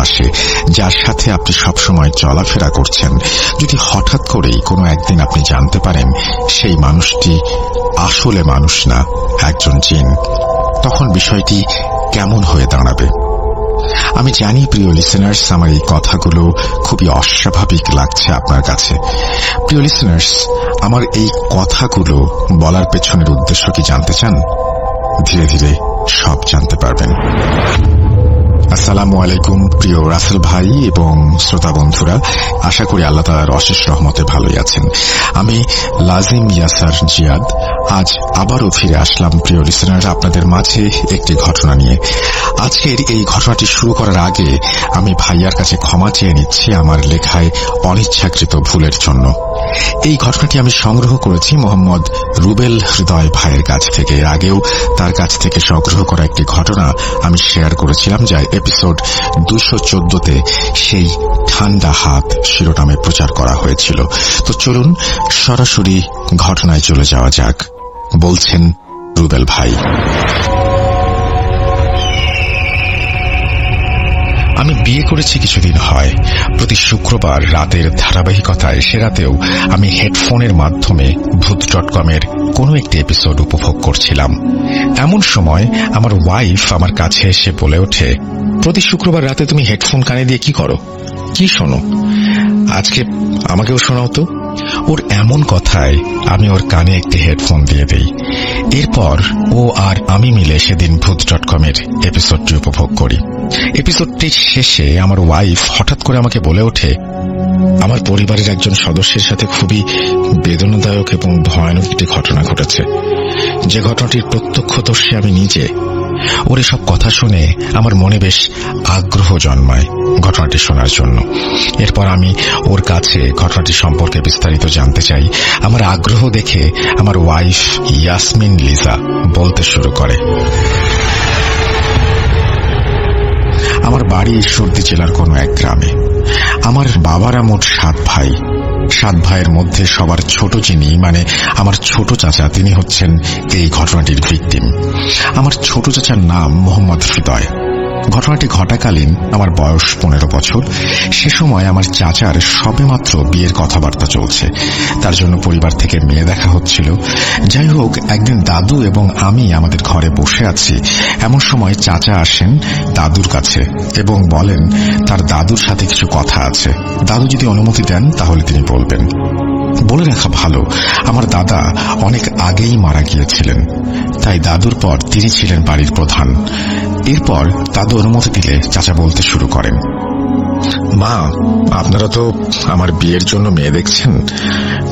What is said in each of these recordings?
পাশে, যার সাথে আপনি সবসময় চলাফেরা করছেন, যদি হঠাৎ করেই কোনো একদিন আপনি জানতে পারেন সেই মানুষটি আসলে মানুষ না, একজন জিন, তখন বিষয়টি কেমন হয়ে দাঁড়াবে? আমি জানি প্রিয় লিসেনার্স, আমার এই কথাগুলো খুবই অস্বাভাবিক লাগছে আপনার কাছে। প্রিয় লিসেনার্স, আমার এই কথাগুলো বলার পেছনের উদ্দেশ্য কি জানতে চান? ধীরে ধীরে সব জানতে পারবেন। আসসালামু আলাইকুম প্রিয় রাসেল ভাই এবং শ্রোতা বন্ধুরা, আশা করি আল্লাহ তাআলার অশেষ রহমতে ভালোই আছেন। আমি লাজিম ইয়াসার জিয়াদ আজ আবারও ফিরে আসলাম প্রিয় লিসেনার আপনাদের মাঝে একটি ঘটনা নিয়ে। আজকের এই ঘটনাটি শুরু করার আগে আমি ভাইয়ার কাছে ক্ষমা চেয়ে নিচ্ছি আমার লেখায় অনিচ্ছাকৃত ভুলের জন্য। এই ঘটনাটি আমি সংগ্রহ করেছি মোহাম্মদ রুবেল হৃদয় ভাইয়ের কাছ থেকে। এর আগেও তার কাছ থেকে সংগ্রহ করা একটি ঘটনা আমি শেয়ার করেছিলাম, যা এপিসোড 214-তে সেই ঠান্ডা হাত শিরোনামে প্রচার করা হয়েছিল। তো চলুন সরাসরি ঘটনায় চলে যাওয়া যাক। বলছেন রুবেল ভাই। আমি বিয়ে করেছি কিছুদিন হয়। প্রতি শুক্রবার রাতের ধারাবাহিকতায় সে রাতেও আমি হেডফোনের মাধ্যমে ভূত.com-এর কোনো একটি এপিসোড উপভোগ করছিলাম। এমন সময় আমার ওয়াইফ আমার কাছে এসে বলে ওঠে, প্রতি শুক্রবার রাতে তুমি হেডফোন কানে দিয়ে কি করো, কি শোনো? আজকে আমাকেও শোনাও তো। ওর এমন কথায় আমি ওর কানে একটি হেডফোন দিয়ে দেই। এরপর ও আর আমি মিলে সেদিন ভূত.com-এর এপিসোডটি উপভোগ করি। এপিসোডটির শেষে আমার ওয়াইফ হঠাৎ করে আমাকে বলে ওঠে, আমার পরিবারের একজন সদস্যের সাথে খুবই বেদনাদায়ক এবং ভয়ানক একটি ঘটনা ঘটেছে, যে ঘটনাটির প্রত্যক্ষদর্শী আমি নিজে। ওর এসব কথা শুনে আমার মনে বেশ আগ্রহ জন্মায় ঘটনাটি শোনার জন্য। এরপর আমি ওর কাছে ঘটনাটি সম্পর্কে বিস্তারিত জানতে চাই। আমার আগ্রহ দেখে আমার ওয়াইফ ইয়াসমিন লিজা বলতে শুরু করে, আমার বাড়ি ঈশ্বরদী জেলার কোনো এক গ্রামে। আমার বাবারা মোট 7 ভাই। 7 ভাইয়ের মধ্যে সবার ছোট যিনি, মানে আমার ছোট চাচা, তিনি হচ্ছেন এই ঘটনাটির ভিকটিম। আমার ছোট চাচার নাম মোহাম্মদ হৃদয়। ঘটনাটি ঘটাকালীন আমার বয়স 15 বছর। সে সময় আমার চাচার সবেমাত্র বিয়ের কথাবার্তা চলছে, তার জন্য পরিবার থেকে মেয়ে দেখা হচ্ছিল। যাই হোক, একদিন দাদু এবং আমি আমাদের ঘরে বসে আছি, এমন সময় চাচা আসেন দাদুর কাছে এবং বলেন তার দাদুর সাথে কিছু কথা আছে, দাদু যদি অনুমতি দেন তাহলে তিনি বলবেন। বলে রাখা ভালো, আমার দাদা অনেক আগেই মারা গিয়েছিলেন, তাই দাদুর পর তিনি ছিলেন বাড়ির প্রধান। এরপর দাদু অনুমতি দিলে চাচা বলতে শুরু করেন, মা, আপনারা তো আমার বিয়ের জন্য মেয়ে দেখছেন,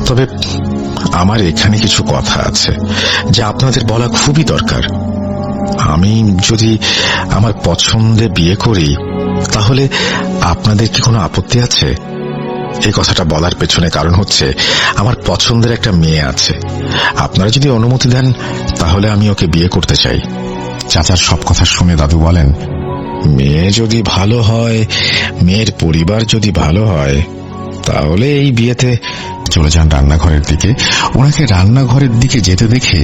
তবে আমার এখানে কিছু কথা আছে যা আপনাদের বলা খুবই দরকার। আমি যদি আমার পছন্দে বিয়ে করি তাহলে আপনাদের কি কোনো আপত্তি আছে? এই কথাটা বলার পেছনে কারণ হচ্ছে আমার পছন্দের একটা মেয়ে আছে। আপনারা যদি অনুমতি দেন তাহলে আমি ওকে বিয়ে করতে চাই। চাচার সব কথা শুনে দাদু বলেন, মেয়ে যদি ভালো হয়, মেয়ের পরিবার যদি ভালো হয়, তাহলে এই বিয়েতে চলে যান রান্নাঘরের দিকে। ওনাকে রান্নাঘরের দিকে যেতে দেখে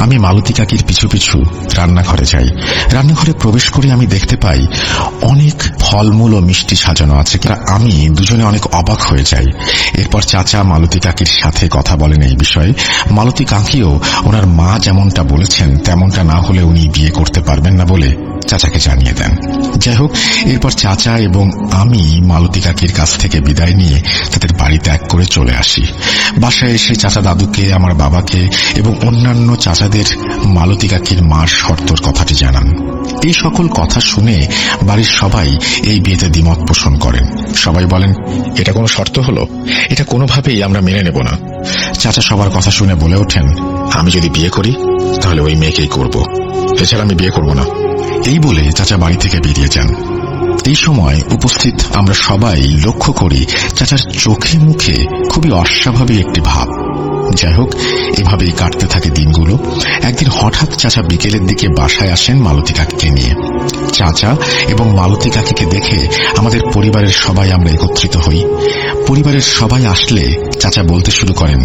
আমি মালতী কাকির পিছু পিছু রান্নাঘরে যাই। রান্নাঘরে প্রবেশ করে আমি দেখতে পাই অনেক ফলমূল ও মিষ্টি সাজানো আছে। আমি দুজনে অনেক অবাক হয়ে যাই। এরপর চাচা মালতী কাকির সাথে কথা বলেন এই বিষয়ে। মালতী কাকিও ওনার মা যেমনটা বলেছেন তেমনটা না হলে উনি বিয়ে করতে পারবেন না বলে চাচাকে জানিয়ে দেন। যাই হোক, এরপর চাচা এবং আমি মালতী কাকির কাছ থেকে বিদায় নিয়ে তাদের বাড়ি ত্যাগ করে চলে আসি। বাসায় এসে চাচা দাদুকে, আমার বাবাকে এবং অন্যান্য চাচাদের মালতী কাকির মার শর্তর কথাটি জানান। এই সকল কথা শুনে বাড়ির সবাই এই বিয়েতে দ্বিমত পোষণ করেন। সবাই বলেন, এটা কোনো শর্ত হলো? এটা কোনোভাবেই আমরা মেনে নেব না। চাচা সবার কথা শুনে বলে ওঠেন, আমি যদি বিয়ে করি তাহলে ওই মেয়েকেই করব, এছাড়া আমি বিয়ে করব না। এই বলে চাচা বাড়ি থেকে বেরিয়ে যান। এই সময় উপস্থিত আমরা সবাই লক্ষ্য করি চাচার চোখে মুখে খুবই অস্বাভাবিক একটি ভাব। যাই হোক, এভাবেই কাটতে থাকে দিনগুলো। একদিন হঠাৎ চাচা বিকেলের দিকে বাসায় আসেন মালতী কাকিকে নিয়ে। চাচা এবং মালতী কাকিকে দেখে আমাদের পরিবারের সবাই আমরা একত্রিত হই। পরিবারের সবাই আসলে চাচা বলতে শুরু করেন,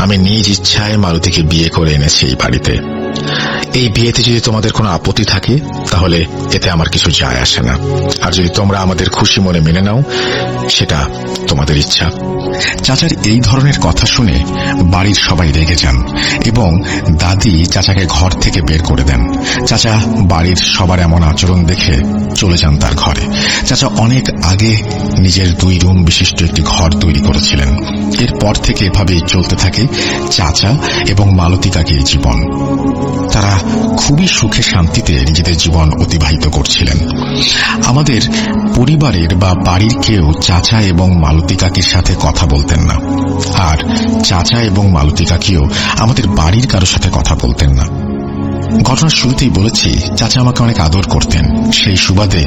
আমি নিজ ইচ্ছায় মালতীকে বিয়ে করে এনেছি এই বাড়িতে। এই বিয়েতে যদি তোমাদের কোনো আপত্তি থাকে তাহলে এতে আমার কিছু যায় আসে না। আর যদি তোমরা আমাদের খুশি মনে মেনে নাও, সেটা তোমাদের ইচ্ছা। চাচার এই ধরনের কথা শুনে বাড়ির সবাই রেগে যান এবং দাদি চাচাকে ঘর থেকে বের করে দেন। চাচা বাড়ির সবার এমন আচরণ দেখে চলে যান তার ঘরে। চাচা অনেক আগে নিজের 2 রুম বিশিষ্ট একটি ঘর তৈরি করেছিলেন। এরপর থেকে এভাবেই চলতে থাকে চাচা এবং মালতী কাকির জীবন। তারা খুবই সুখে শান্তিতে নিজেদের জীবন অতিবাহিত করছিলেন। আমাদের পরিবারের বা বাড়ির কেউ চাচা এবং মালতী কাকির সাথে কথা বলতেন না, আর চাচা এবং মালতী কাকিও আমাদের বাড়ির কারোর সাথে কথা বলতেন না। ঘটনার শুরুতেই বলেছি, চাচা আমাকে অনেক আদর করতেন, সেই সুবাদে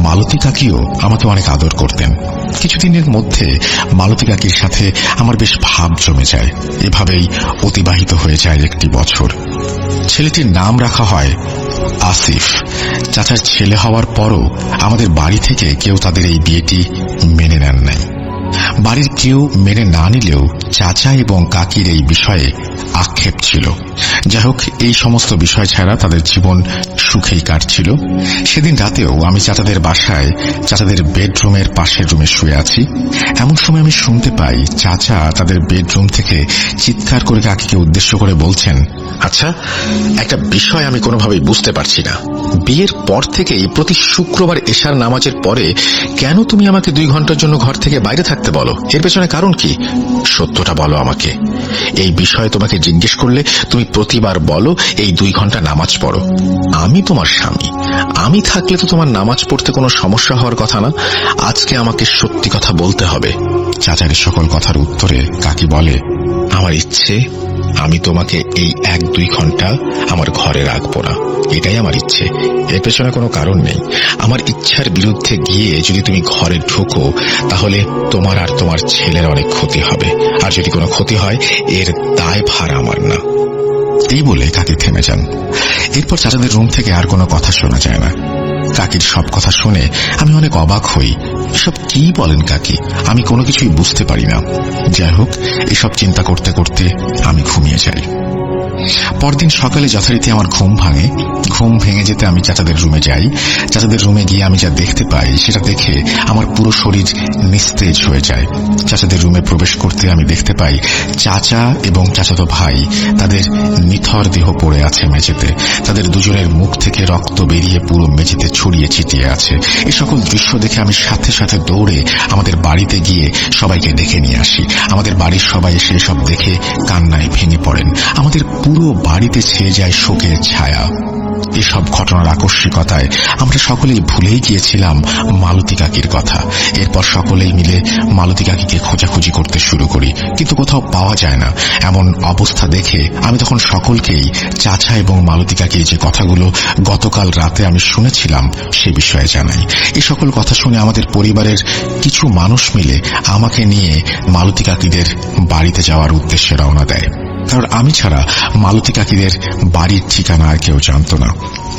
মালতী কাকিও আমাকে অনেক আদর করতেন। কিছুদিনের মধ্যে মালতী কাকির সাথে আমার বেশ ভাব জমে যায়। এভাবেই অতিবাহিত হয়ে যায় 1 বছর। ছেলেটির নাম রাখা হয় আসিফ। চাচার ছেলে হওয়ার পরও আমাদের বাড়ি থেকে কেউ তাদের এই বিয়েটি মেনে নেন নাই। বাড়ির কেউ মেনে না নিলেও চাচা এবং কাকির এই বিষয়ে আক্ষেপ ছিল। যাই হোক, এই সমস্ত বিষয় ছাড়া তাদের জীবন সুখেই কাটছিল। সেদিন রাতেও আমি চাচাদের বাসায় চাচাদের বেডরুমের পাশের রুমে শুয়ে আছি। এমন সময় আমি শুনতে পাই চাচা তাদের বেডরুম থেকে চিৎকার করে কাকিকে উদ্দেশ্য করে বলছেন, আচ্ছা, একটা বিষয় আমি কোনোভাবেই বুঝতে পারছি না। বিয়ের পর থেকেই প্রতি শুক্রবার এশার নামাজের পরে কেন তুমি আমাকে 2 ঘন্টার জন্য ঘর থেকে বাইরে থাকতে বলো? এর পেছনে কারণ কি? সত্যটা বলো আমাকে। এই বিষয়ে তোমাকে জিজ্ঞেস করলে তুমি প্রতিবার বলো এই 2 ঘন্টা নামাজ পড়ো। আমি তোমার স্বামী, আমি থাকলে তো তোমার নামাজ পড়তে কোনো সমস্যা হওয়ার কথা না। আজকে আমাকে সত্যি কথা বলতে হবে। চাচার সকল কথার উত্তরে কাকি বলে, আমার ইচ্ছে আমি তোমাকে এই 1-2 ঘন্টা আমার ঘরে রাখবো না, এটাই আমার ইচ্ছে। এর পেছনে কোনো কারণ নেই। আমার ইচ্ছার বিরুদ্ধে গিয়ে যদি তুমি ঘরে ঢোকো, তাহলে তোমার আর তোমার ছেলের অনেক ক্ষতি হবে। আর যদি কোনো ক্ষতি হয়, এর দায় ভার আমার না। এই বলে কাকি থেমে যান। এরপর চাচাদের রুম থেকে আর কোনো কথা শোনা যায় না। কাকির সব কথা শুনে আমি অনেক অবাক হই। এসব কি বলেন কাকি? আমি কোনো কিছুই বুঝতে পারি না। যাই হোক, এসব চিন্তা করতে করতে আমি ঘুমিয়ে যাই। পরদিন সকালে যথারীতি আমার ঘুম ভাঙে। ঘুম ভেঙে যেতে আমি চাচাদের রুমে যাই। চাচাদের রুমে গিয়ে আমি যা দেখতে পাই সেটা দেখে আমার পুরো শরীর নিস্তেজ হয়ে যায়। চাচাদের রুমে প্রবেশ করতে আমি দেখতে পাই চাচা এবং চাচাতো ভাই তাদের নিথর দেহ পড়ে আছে মেঝেতে। তাদের দুজনের মুখ থেকে রক্ত বেরিয়ে পুরো মেঝেতে ছড়িয়ে ছিটিয়ে আছে। এই সকল দৃশ্য দেখে আমি সাথে সাথে দৌড়ে আমাদের বাড়িতে গিয়ে সবাইকে ডেকে নিয়ে আসি। আমাদের বাড়ির সবাই এসে সব দেখে কান্নায় ভেঙে পড়েন। আমাদের পুরো বাড়িতে ছেয়ে যায় শোকের ছায়া। এসব ঘটনার আকস্মিকতায় আমরা সকলেই ভুলেই গিয়েছিলাম মালতী কাকির কথা। এরপর সকলেই মিলে মালতী কাকিকে খোঁজাখুঁজি করতে শুরু করি, কিন্তু কোথাও পাওয়া যায় না। এমন অবস্থা দেখে আমি তখন সকলকেই চাচা এবং মালতী কাকির যে কথাগুলো গতকাল রাতে আমি শুনেছিলাম সে বিষয়ে জানাই। এই সকল কথা শুনে আমাদের পরিবারের কিছু মানুষ মিলে আমাকে নিয়ে মালতী কাকিদের বাড়িতে যাওয়ার উদ্দেশ্যে রওনা দেয়। কারণ আমি ছাড়া মালতী কাকিদের বাড়ির ঠিকানা আর কেউ জানত না।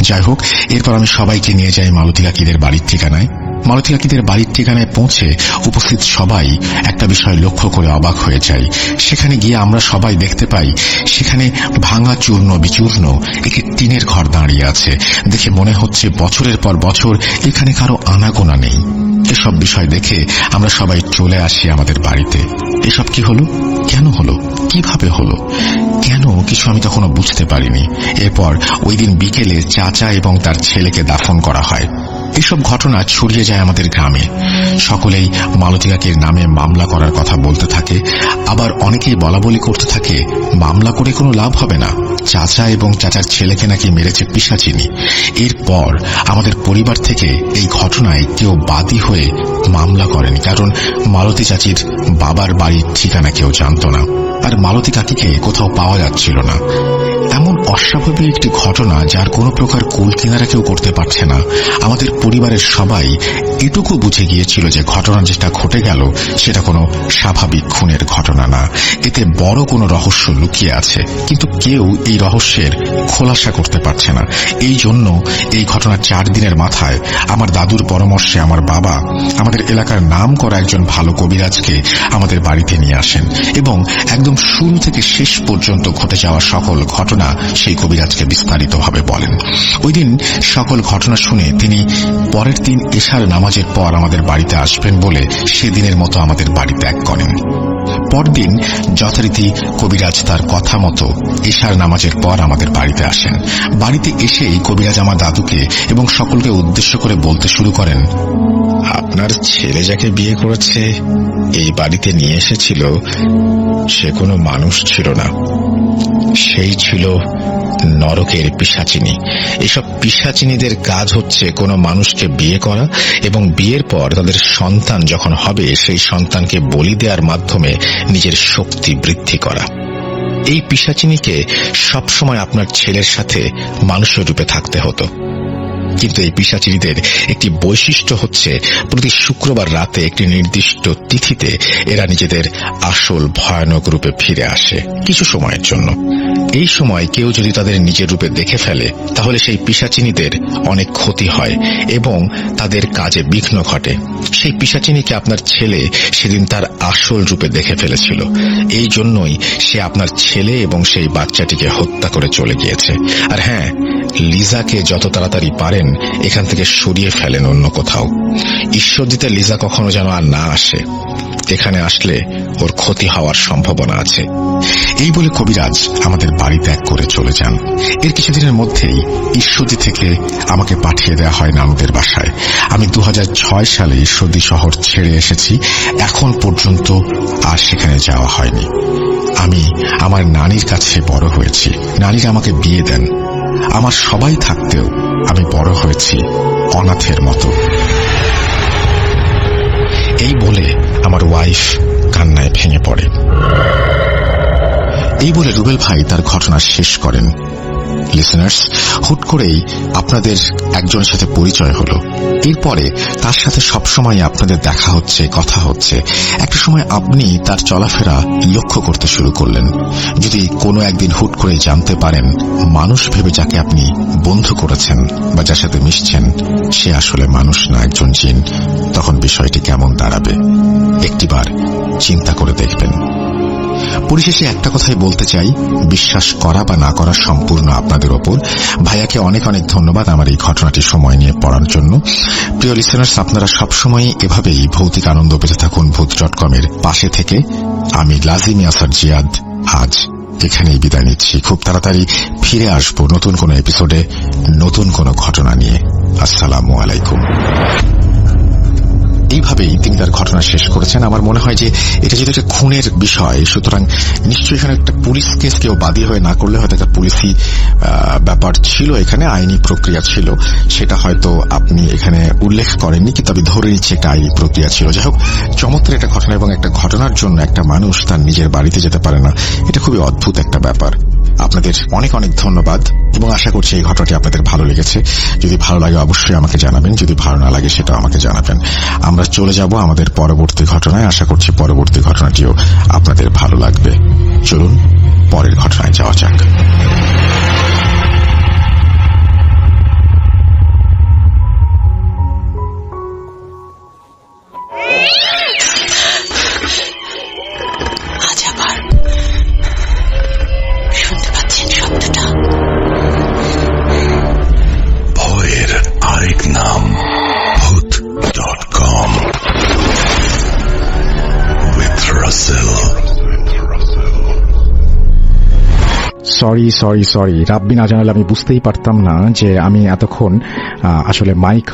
যাই হোক, এরপর আমি সবাইকে নিয়ে যাই মালতী কাকিদের বাড়ির ঠিকানায়। মালতী কাকিদের বাড়ির ঠিকানায় পৌঁছে উপস্থিত সবাই একটা বিষয় লক্ষ্য করে অবাক হয়ে যায়। সেখানে গিয়ে আমরা সবাই দেখতে পাই সেখানে ভাঙা চূর্ণ বিচূর্ণ একটি টিনের ঘর দাঁড়িয়ে আছে। দেখে মনে হচ্ছে বছরের পর বছর এখানে কারো আনাগোনা নেই। এসব বিষয় দেখে আমরা সবাই চলে আসি আমাদের বাড়িতে। এসব কি হলো? কেন হলো? কিভাবে হলো? কেন? কিছু আমি তখনো বুঝতে পারিনি। এরপর ওই দিন বিকেলে চাচা এবং তার ছেলেকে দাফন করা হয়। এসব ঘটনা ছড়িয়ে যায় আমাদের গ্রামে। সকলেই মালতী কাকির নামে মামলা করার কথা বলতে থাকে। আবার অনেকেই বলাবলি করতে থাকে মামলা করে কোনো লাভ হবে না, চাচা এবং চাচার ছেলেকে নাকি মেরেছে পিশাচিনী। এরপর আমাদের পরিবার থেকে এই ঘটনায় কেউ বাদী হয়ে মামলা করেনি, কারণ মালতী চাচির বাবার বাড়ির ঠিকানা কেউ জানত না, আর মালতী কাকিকে কোথাও পাওয়া যাচ্ছিল না। এমন অস্বাভাবিক একটি ঘটনা যার কোনো প্রকার কুল কিনারা কেউ করতে পারছে না। আমাদের পরিবারের সবাই এটুকু বুঝে গিয়েছিল যে ঘটনা যেটা ঘটে গেল সেটা কোনো স্বাভাবিক খুনের ঘটনা না, এতে বড় কোনো রহস্য লুকিয়ে আছে, কিন্তু কেউ এই রহস্যের খোলাসা করতে পারছে না। এই জন্য এই ঘটনার 4 দিনের মাথায় আমার দাদুর পরামর্শে আমার বাবা আমাদের এলাকার নাম করা একজন ভালো কবিরাজকে আমাদের বাড়িতে নিয়ে আসেন এবং একদম শুরু থেকে শেষ পর্যন্ত ঘটে যাওয়া সকল ঘটনা সেই কবিরাজকে বিস্তারিতভাবে বলেন। ওই দিন সকল ঘটনা শুনে তিনি পরের দিন এশার নামাজের পর আমাদের বাড়িতে আসবেন বলে সেদিনের মতো আমাদের বাড়ি ত্যাগ করেন। পরদিন যথারীতি কবিরাজ তার কথা মতো এশার নামাজের পর আমাদের বাড়িতে আসেন। বাড়িতে এসেই কবিরাজ আমার দাদুকে এবং সকলকে উদ্দেশ্য করে বলতে শুরু করেন, আপনার ছেলে যাকে বিয়ে করেছে এই বাড়িতে নিয়ে এসেছিল সে কোনো মানুষ ছিল না, সেই ছিল নরকের পিশাচিনী। এসব পিশাচিনীদের কাজ হচ্ছে কোনো মানুষকে বিয়ে করা এবং বিয়ের পর তাদের সন্তান যখন হবে সেই সন্তানকে বলি দেওয়ার মাধ্যমে নিজের শক্তি বৃদ্ধি করা। এই পিশাচিনীকে সবসময় আপনার ছেলের সাথে মানুষের রূপে থাকতে হতো, কিন্তু এই পিশাচিনীদের একটি বৈশিষ্ট্য হচ্ছে প্রতি শুক্রবার রাতে একটি নির্দিষ্ট তিথিতে এরা নিজেদের আসল ভয়ানক রূপে ফিরে আসে কিছু সময়ের জন্য। এই সময় কেউ যদি তাদের নিজের রূপে দেখে ফেলে তাহলে সেই পিশাচিনীদের অনেক ক্ষতি হয় এবং তাদের কাজে বিঘ্ন ঘটে। সেই পিশাচিনীকে আপনার ছেলে সেদিন তার আসল রূপে দেখে ফেলেছিল, এই জন্যই সে আপনার ছেলে এবং সেই বাচ্চাটিকে হত্যা করে চলে গিয়েছে। আর হ্যাঁ, লিজাকে যত তাড়াতাড়ি পারেন এখান থেকে সরিয়ে ফেলেন অন্য কোথাও। ঈশ্বর দিতে লিজা কখনো যেন আর না আসে, এখানে আসলে ওর ক্ষতি হওয়ার সম্ভাবনা আছে। এই বলে কবিরাজ আমাদের বাড়ি ত্যাগ করে চলে যান। এর কিছুদিনের মধ্যেই ঈশ্বরদী থেকে আমাকে পাঠিয়ে দেওয়া হয় নানুদের বাসায়। আমি 2006 সালে ঈশ্বরদী শহর ছেড়ে এসেছি, এখন পর্যন্ত আর সেখানে যাওয়া হয়নি। আমি আমার নানির কাছে বড় হয়েছি, নানিরা আমাকে বিয়ে দেন। আমার সবাই থাকতেও আমি বড় হয়েছি অনাথের মতো। এই বলে আমার ওয়াইফ কান্নায় ভেঙে পড়ে। এই বলে রুবেল ভাই তার ঘটনা শেষ করেন। লিসেনার্স, হুট করেই আপনাদের একজনের সাথে পরিচয় হলো, এরপরে তার সাথে সবসময় আপনাদের দেখা হচ্ছে, কথা হচ্ছে। একটা সময় আপনি তার চলাফেরা লক্ষ্য করতে শুরু করলেন। যদি কোনো একদিন হুট করে জানতে পারেন মানুষ ভেবে যাকে আপনি বন্ধু করেছেন বা যার সাথে মিশছেন সে আসলে মানুষ না, একজন জিন, তখন বিষয়টি কেমন দাঁড়াবে একটিবার চিন্তা করে দেখবেন। পরিশেষে একটা কথাই বলতে চাই, বিশ্বাস করা বা না করা সম্পূর্ণ আপনাদের ওপর। ভাইয়াকে অনেক অনেক ধন্যবাদ আমার এই ঘটনাটি সময় নিয়ে পড়ার জন্য। প্রিয় লিসেনার্স, আপনারা সবসময় এভাবেই ভৌতিক আনন্দ পেতে থাকুন ভূত.com এর পাশে থেকে। আমি লাজিম ইয়াসার জিয়াদ আজ এখানেই বিদায় নিচ্ছি। খুব তাড়াতাড়ি ফিরে আসবো নতুন কোনো এপিসোডে, নতুন কোনো ঘটনা নিয়ে। আসসালামু আলাইকুম। এইভাবেই তিনি তার ঘটনা শেষ করেছেন। আমার মনে হয় যে এটা যেহেতু একটা খুনের বিষয়, সুতরাং নিশ্চয়ই এখানে একটা পুলিশ কেস কেউ বাদী হয়ে না করলে হয়তো একটা পুলিশি ব্যাপার ছিল, এখানে আইনি প্রক্রিয়া ছিল, সেটা হয়তো আপনি এখানে উল্লেখ করেননি, কিন্তু আমি ধরে নিচ্ছি একটা আইনি প্রক্রিয়া ছিল। যাই হোক, চমৎকার একটা ঘটনা, এবং একটা ঘটনার জন্য একটা মানুষ তার নিজের বাড়িতে যেতে পারে না, এটা খুবই অদ্ভুত একটা ব্যাপার। আপনাদের অনেক অনেক ধন্যবাদ এবং আশা করছি এই ঘটনাটি আপনাদের ভালো লেগেছে। যদি ভালো লাগে অবশ্যই আমাকে জানাবেন, যদি ভালো না লাগে সেটাও আমাকে জানাবেন। আমরা চলে যাব আমাদের পরবর্তী ঘটনায়। আশা করছি পরবর্তী ঘটনাটিও আপনাদের ভালো লাগবে। চলুন পরের ঘটনায় যাওয়া যাক। ভয়ের আরেক নাম ভূত.com with Russell। সরি রাব্বি না জানালে আমি বুঝতেই পারতাম না যে আমি এতক্ষণ আসলে মাইক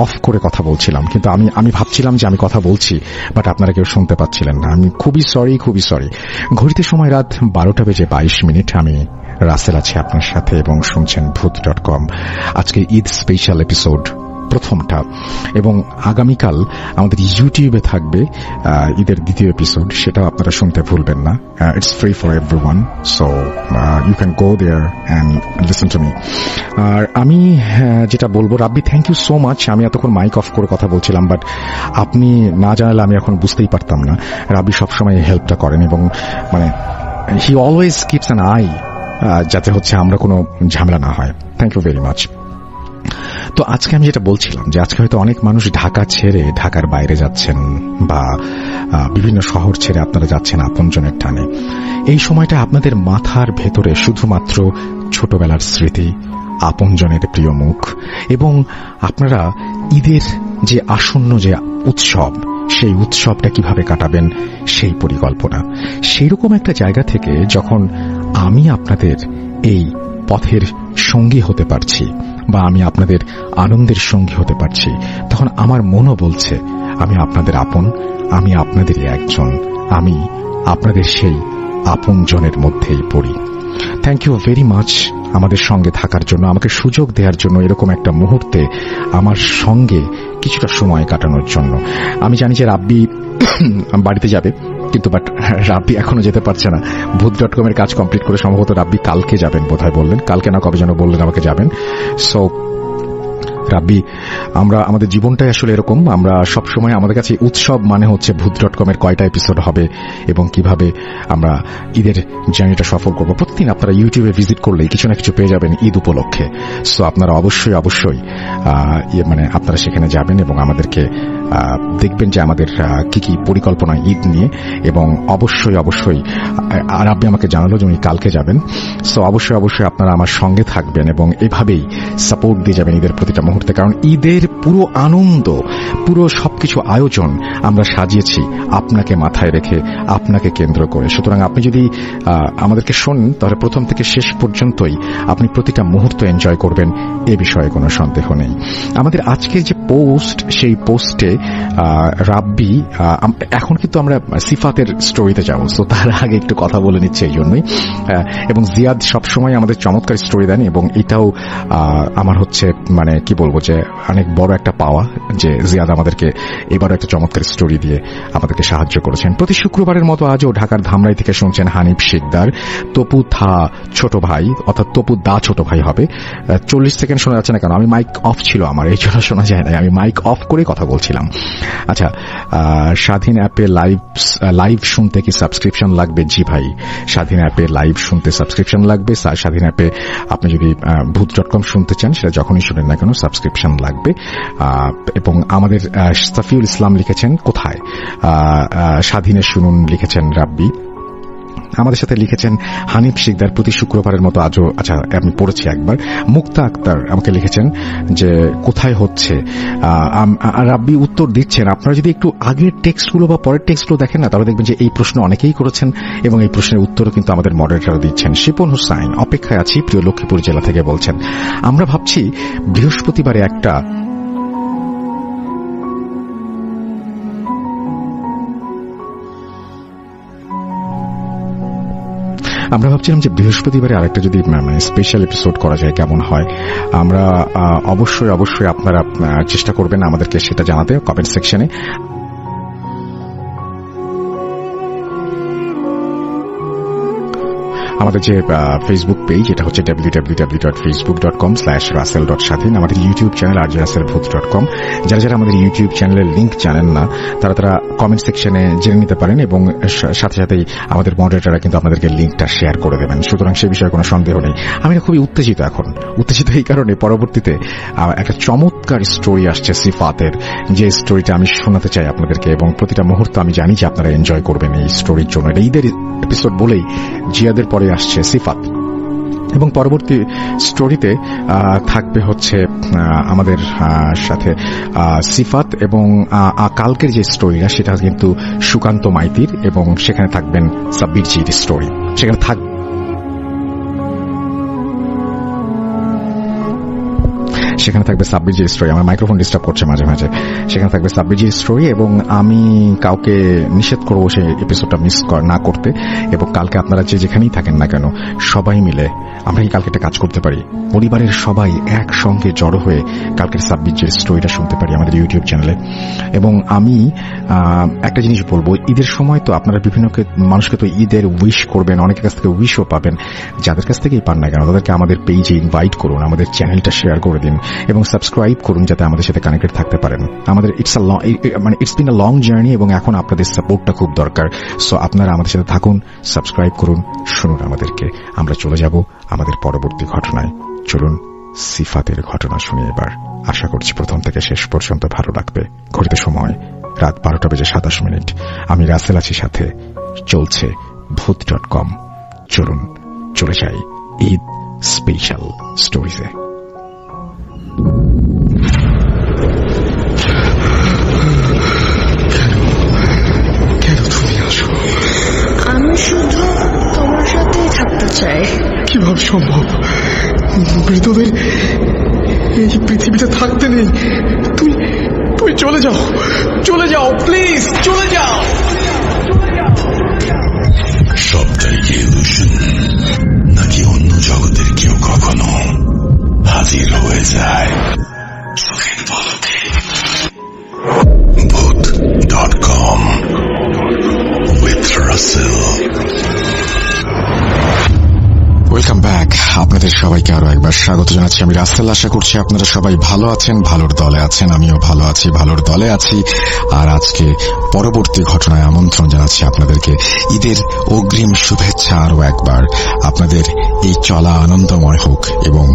অফ করে কথা বলছিলাম, কিন্তু আমি ভাবছিলাম যে আমি কথা বলছি, বাট আপনারা কেউ শুনতে পাচ্ছিলেন না। আমি খুবই সরি। ঘড়িতে সময় রাত 12:22। আমি রাসেল আছি আপনার সাথে এবং শুনছেন ভূত.com। আজকে ঈদ স্পেশাল এপিসোড প্রথমটা, এবং আগামীকাল আমাদের ইউটিউবে থাকবে ঈদের দ্বিতীয় এপিসোড, সেটাও আপনারা শুনতে ভুলবেন না। It's free for everyone, so you can go there and listen to me. আর আমি যেটা বলবো, Rabbi thank you so much. আমি এতক্ষণ মাইক অফ করে কথা বলছিলাম, বাট আপনি না জানালে আমি এখন বুঝতেই পারতাম না। রাব্বি সবসময় হেল্পটা করেন এবং মানে he always keeps an eye যাতে হচ্ছে আমরা কোনো ঝামেলা না হয়। Thank you very much. তো আজকে আমি যেটা বলছিলাম যে আজকে হয়তো অনেক মানুষ ঢাকা ছেড়ে ঢাকার বাইরে যাচ্ছেন বা বিভিন্ন শহর ছেড়ে আপনারা যাচ্ছেন আপনজনের টানে। এই সময়টা আপনাদের মাথার ভেতরে শুধুমাত্র ছোটবেলার স্মৃতি, আপনজনের প্রিয় মুখ এবং আপনারা ঈদের যে আসন্ন যে উৎসব, সেই উৎসবটা কিভাবে কাটাবেন সেই পরিকল্পনা। সেই রকম একটা জায়গা থেকে যখন আমি আপনাদের এই পথের সঙ্গী হতে পারছি বা আমি আপনাদের আনন্দের সঙ্গী হতে পারছি, তখন আমার মনও বলছে আমি আপনাদের আপন, আমি আপনাদেরই একজন, আমি আপনাদের সেই আপনজনের মধ্যেই পড়ি। থ্যাংক ইউ ভেরি মাচ আমাদের সঙ্গে থাকার জন্য, আমাকে সুযোগ দেওয়ার জন্য, এরকম একটা মুহূর্তে আমার সঙ্গে কিছুটা সময় কাটানোর জন্য। আমি জানি যে রাব্বি বাড়িতে যাবে, কিন্তু বাট রাব্বি এখনো যেতে পারছে না। ভূত.com এর কাজ কমপ্লিট করে সম্ভবত রাব্বি কালকে যাবেন বোধহয়, বললেন কালকে না কবে যেন বললেন আমাকে যাবেন। সো রাব্বি, আমরা আমাদের জীবনটাই আসলে এরকম, আমরা সবসময় আমাদের কাছে উৎসব মানে হচ্ছে ভূত.com এর কয়টা এপিসোড হবে এবং কিভাবে আমরা ঈদের জার্নিটা সফল করব। প্রতিদিন আপনারা ইউটিউবে ভিজিট করলেই কিছু না কিছু পেয়ে যাবেন ঈদ উপলক্ষে। সো আপনারা অবশ্যই অবশ্যই মানে আপনারা সেখানে যাবেন এবং আমাদেরকে দেখবেন যে আমাদের কি কি পরিকল্পনা ঈদ নিয়ে, এবং অবশ্যই অবশ্যই রাব্বি আমাকে জানালো যে উনি কালকে যাবেন। সো অবশ্যই অবশ্যই আপনারা আমার সঙ্গে থাকবেন এবং এভাবেই সাপোর্ট দিয়ে যাবেন ঈদের প্রতিটা মুহূর্তে, কারণ ঈদের পুরো আনন্দ, পুরো সবকিছু আয়োজন আমরা সাজিয়েছি আপনাকে মাথায় রেখে, আপনাকে কেন্দ্র করে। সুতরাং আপনি যদি আমাদেরকে শোনেন তাহলে প্রথম থেকে শেষ পর্যন্তই আপনি প্রতিটা মুহূর্ত এনজয় করবেন, এ বিষয়ে কোনো সন্দেহ নেই। আমাদের আজকের যে পোস্ট, সেই পোস্টে রাব্বি, এখন কিন্তু আমরা সিফাতের স্টোরিতে যাব, সো তার আগে একটু কথা বলে নিচ্ছে এই জন্যই। এবং জিয়াদ সবসময় আমাদের চমৎকার স্টোরি দেন এবং এটাও আমার হচ্ছে মানে কি বলবো যে অনেক বড় একটা পাওয়া যে জিয়াদ আমাদেরকে এবারও একটা চমৎকার স্টোরি দিয়ে আমাদেরকে সাহায্য করেছেন। প্রতি শুক্রবারের মতো আজও ঢাকার ধামরাই থেকে শুনছেন হানিফ শিকদার, তপু থা ছোট ভাই, অর্থাৎ তপু দা ছোট ভাই হবে। 40 সেকেন্ড শোনা যাচ্ছে না কেন? আমি মাইক অফ ছিল আমার, এই জন্য শোনা যায় না, আমি মাইক অফ করে কথা বলছিলাম। আচ্ছা, স্বাধীন অ্যাপে লাইভ শুনতে কি সাবস্ক্রিপশন লাগবে? জি ভাই, স্বাধীন অ্যাপে লাইভ শুনতে সাবস্ক্রিপশন লাগবে। স্বাধীন অ্যাপে আপনি যদি ভূত.com শুনতে চান, সেটা যখনই শুনেন না কেন সাবস্ক্রিপশন লাগবে। এবং আমাদের সাফিউল ইসলাম লিখেছেন কোথায়, স্বাধীনে শুনুন লিখেছেন রাব্বি। আমাদের সাথে লিখেছেন হানিফ শিকদার, প্রতি শুক্রবারের মতো আজও। আচ্ছা, আমি পড়েছি একবার। মুক্তা আক্তার আমাকে লিখেছেন যে কোথায় হচ্ছে। রাব্বি উত্তর দিচ্ছেন। আপনারা যদি একটু আগের টেক্সটগুলো বা পরের টেক্সটগুলো দেখেন না, তাহলে দেখবেন যে এই প্রশ্ন অনেকেই করেছেন এবং এই প্রশ্নের উত্তরও কিন্তু আমাদের মডারেটর দিচ্ছেন। শিপন হুসাইন, অপেক্ষায় আছি, প্রিয় লক্ষ্মীপুর জেলা থেকে বলছেন। আমরা ভাবছি বৃহস্পতিবারে আমরা ভাবছিলাম যে বৃহস্পতিবারে আরেকটা যদি স্পেশাল এপিসোড করা যায় কেমন হয়। আমরা অবশ্যই অবশ্যই আপনারা চেষ্টা করবেন আমাদেরকে সেটা জানাতে কমেন্ট সেকশনে। আমাদের যে ফেসবুক পেজ, এটা হচ্ছে www.facebook.com/russell.স্বাধীন। আমাদের ইউটিউব চ্যানেল rjrussellbooth.com। যারা যারা আমাদের ইউটিউব চ্যানেলের লিংক জানেন না, তারা কমেন্ট সেকশনে জেনে নিতে পারেন এবং সাথে সাথেই আমাদের মডারেটররা কিন্তু আপনাদেরকে লিংকটা শেয়ার করে দেবেন। সুতরাং সে বিষয়ে কোনো সন্দেহ নেই। আমি না খুবই উত্তেজিত এখন, উত্তেজিত এই কারণে পরবর্তীতে একটা চমৎকার স্টোরি আসছে সিফাতের, যে স্টোরিটা আমি শোনাতে চাই আপনাদেরকে এবং প্রতিটা মুহূর্ত আমি জানি যে আপনারা এনজয় করবেন এই স্টোরির জন্য। এটা ঈদের এপিসোড বলেই জিয়াদের পরে আসছে সিফাত এবং পরবর্তী স্টোরিতে থাকবে হচ্ছে আমাদের সাথে সিফাত এবং কালকের যে স্টোরিটা সেটা কিন্তু সুকান্ত মাইতির এবং সেখানে থাকবেন সাব্বির জির স্টোরি। সেখানে থাকবে সাব্বির স্টোরি। আমার মাইক্রোফোন ডিস্টার্ব করছে মাঝে মাঝে। সেখানে থাকবে সাব্বির স্টোরি এবং আমি কাউকে নিষেধ করবো সেই এপিসোডটা মিস না করতে। এবং কালকে আপনারা যেখানেই থাকেন না কেন, সবাই মিলে আমরা কি কালকে একটা কাজ করতে পারি, পরিবারের সবাই একসঙ্গে জড়ো হয়ে কালকের সাব্বির স্টোরিটা শুনতে পারি আমাদের ইউটিউব চ্যানেলে। এবং আমি একটা জিনিস বলবো, ঈদের সময় তো আপনারা বিভিন্ন মানুষকে তো ঈদের উইশ করবেন, অনেকের কাছ থেকে উইশও পাবেন। যাদের কাছ থেকেই পান না কেন তাদেরকে আমাদের পেজে ইনভাইট করুন, আমাদের চ্যানেলটা শেয়ার করে দিন এবং সাবস্ক্রাইব করুন যাতে আমাদের সাথে কানেক্টেড থাকতে পারেন। আমাদের it's been a long journey এবং এখন আপনাদের সাপোর্টটা খুব দরকার। সো আপনারা আমাদের সাথে থাকুন, সাবস্ক্রাইব করুন, শুনুন আমাদেরকে। আমরা চলে যাব আমাদের পরবর্তী ঘটনায়। চলুন সিফাতের ঘটনা শুনি এবার। আশা করছি প্রথম থেকে শেষ পর্যন্ত ভালো লাগবে। ঘড়িতে সময় রাত 12:27। আমি রাসেল আছি সাথে। চলছে ভূত.com। চলুন চলে যাই ঈদ স্পেশাল স্টোরিজে। কেন তুমি আসো? আমি শুধু তোমার সাথেই থাকতে চাই। কিভাবে সম্ভব? মৃতদের এই পৃথিবীতে থাকতে নেই। তুই তুই চলে যাও, চলে যাও, প্লিজ চলে যাও। সবটাই কি ইলুশন, নাকি অন্য জগতের কেউ কখনো হাজির হয়ে যায় চোখের পলকে? Bhoot.com with Russell। Welcome back. আপনাদের সবাইকে আরো একবার স্বাগত জানাচ্ছি। আমি রাসেল। আশা করছি আপনারা সবাই ভালো আছেন, ভালোর দলে আছেন। আমিও ভালো আছি, ভালোর দলে আছি। আর আজকে পরবর্তী ঘটনায় আমন্ত্রণ জানাচ্ছি আপনাদেরকে। ঈদের অগ্রিম শুভেচ্ছা আরো একবার। আপনাদের এই চলা আনন্দময় হোক এবং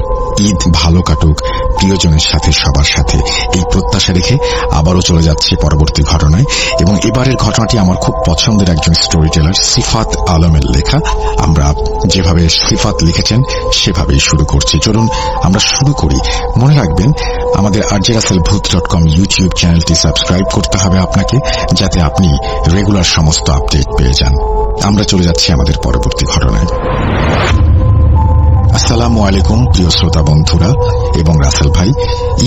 ঈদ ভালো কাটুক প্রিয়জনের সাথে, সবার সাথে, এই প্রত্যাশা রেখে আবারও চলে যাচ্ছি পরবর্তী ঘটনায়। এবং এবারের ঘটনাটি আমার খুব পছন্দের একজন স্টোরি টেলার সিফাত আলমের লেখা। আমরা যেভাবে সিফাত লিখেছেন সেভাবেই শুরু করছি। চলুন আমরা শুরু করি। মনে রাখবেন, আমাদের RJRussellBhoot.com ইউটিউব চ্যানেলটি সাবস্ক্রাইব করতে হবে আপনাকে, যাতে আপনি রেগুলার সমস্ত আপডেট পেয়ে যান। আমরা চলে যাচ্ছি আমাদের পরবর্তী ঘটনায়। আসসালামু আলাইকুম প্রিয় শ্রোতা বন্ধুরা এবং রাসেল ভাই।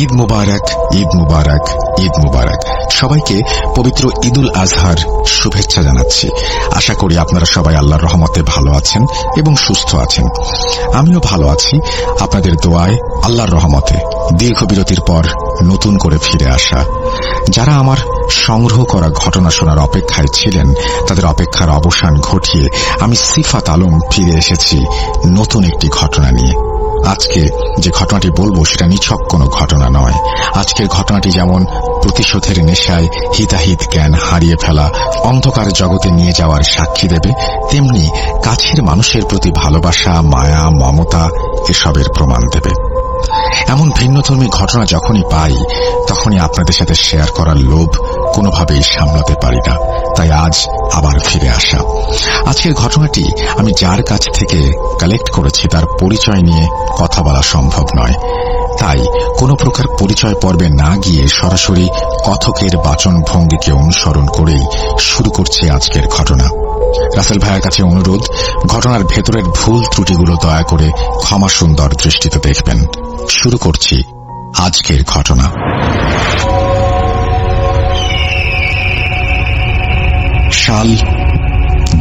ঈদ মুবারক, ঈদ মুবারক, ঈদ মুবারক। সবাইকে পবিত্র ঈদুল আজহার শুভেচ্ছা জানাচ্ছি। আশা করি আপনারা সবাই আল্লাহর রহমতে ভালো আছেন এবং সুস্থ আছেন। আমিও ভালো আছি আপনাদের দোয়ায়, আল্লাহর রহমতে। দীর্ঘ বিরতির পর নতুন করে ফিরে আসা। যারা আমার সংগ্রহ করা ঘটনা শোনার অপেক্ষায় ছিলেন, তাদের অপেক্ষার অবসান ঘটিয়ে আমি সিফাত আলম ফিরে এসেছি নতুন একটি ঘটনা নিয়ে। আজকে যে ঘটনাটি বলবো সেটা নিছক কোনো ঘটনা নয়। আজকের ঘটনাটি যেমন প্রতিশোধের নেশায় হিতাহিত জ্ঞান হারিয়ে ফেলা, অন্ধকার জগতে নিয়ে যাওয়ার সাক্ষী দেবে, তেমনি কাছের মানুষের প্রতি ভালোবাসা, মায়া, মমতা এসবের প্রমাণ দেবে। এমন ভিন্নধর্মী ঘটনা যখনই পাই, তখনই আপনাদের সাথে শেয়ার করার লোভ কোনোভাবেই সামলাতে পারি না। তাই আজ আবার ফিরে আসা। আজকের ঘটনাটি আমি যার কাছ থেকে কালেক্ট করেছি তার পরিচয় নিয়ে কথা বলা সম্ভব নয়। তাই কোনো প্রকার পরিচয় পর্বে না গিয়ে সরাসরি কথকের বাচন ভঙ্গিকে অনুসরণ করেই শুরু করছে আজকের ঘটনা। রাসেল ভাইয়ের কাছে অনুরোধ, ঘটনার ভেতরের ভুল ত্রুটিগুলো দয়া করে ক্ষমা সুন্দর দৃষ্টিতে দেখবেন। শুরু করছি আজকের ঘটনা। সাল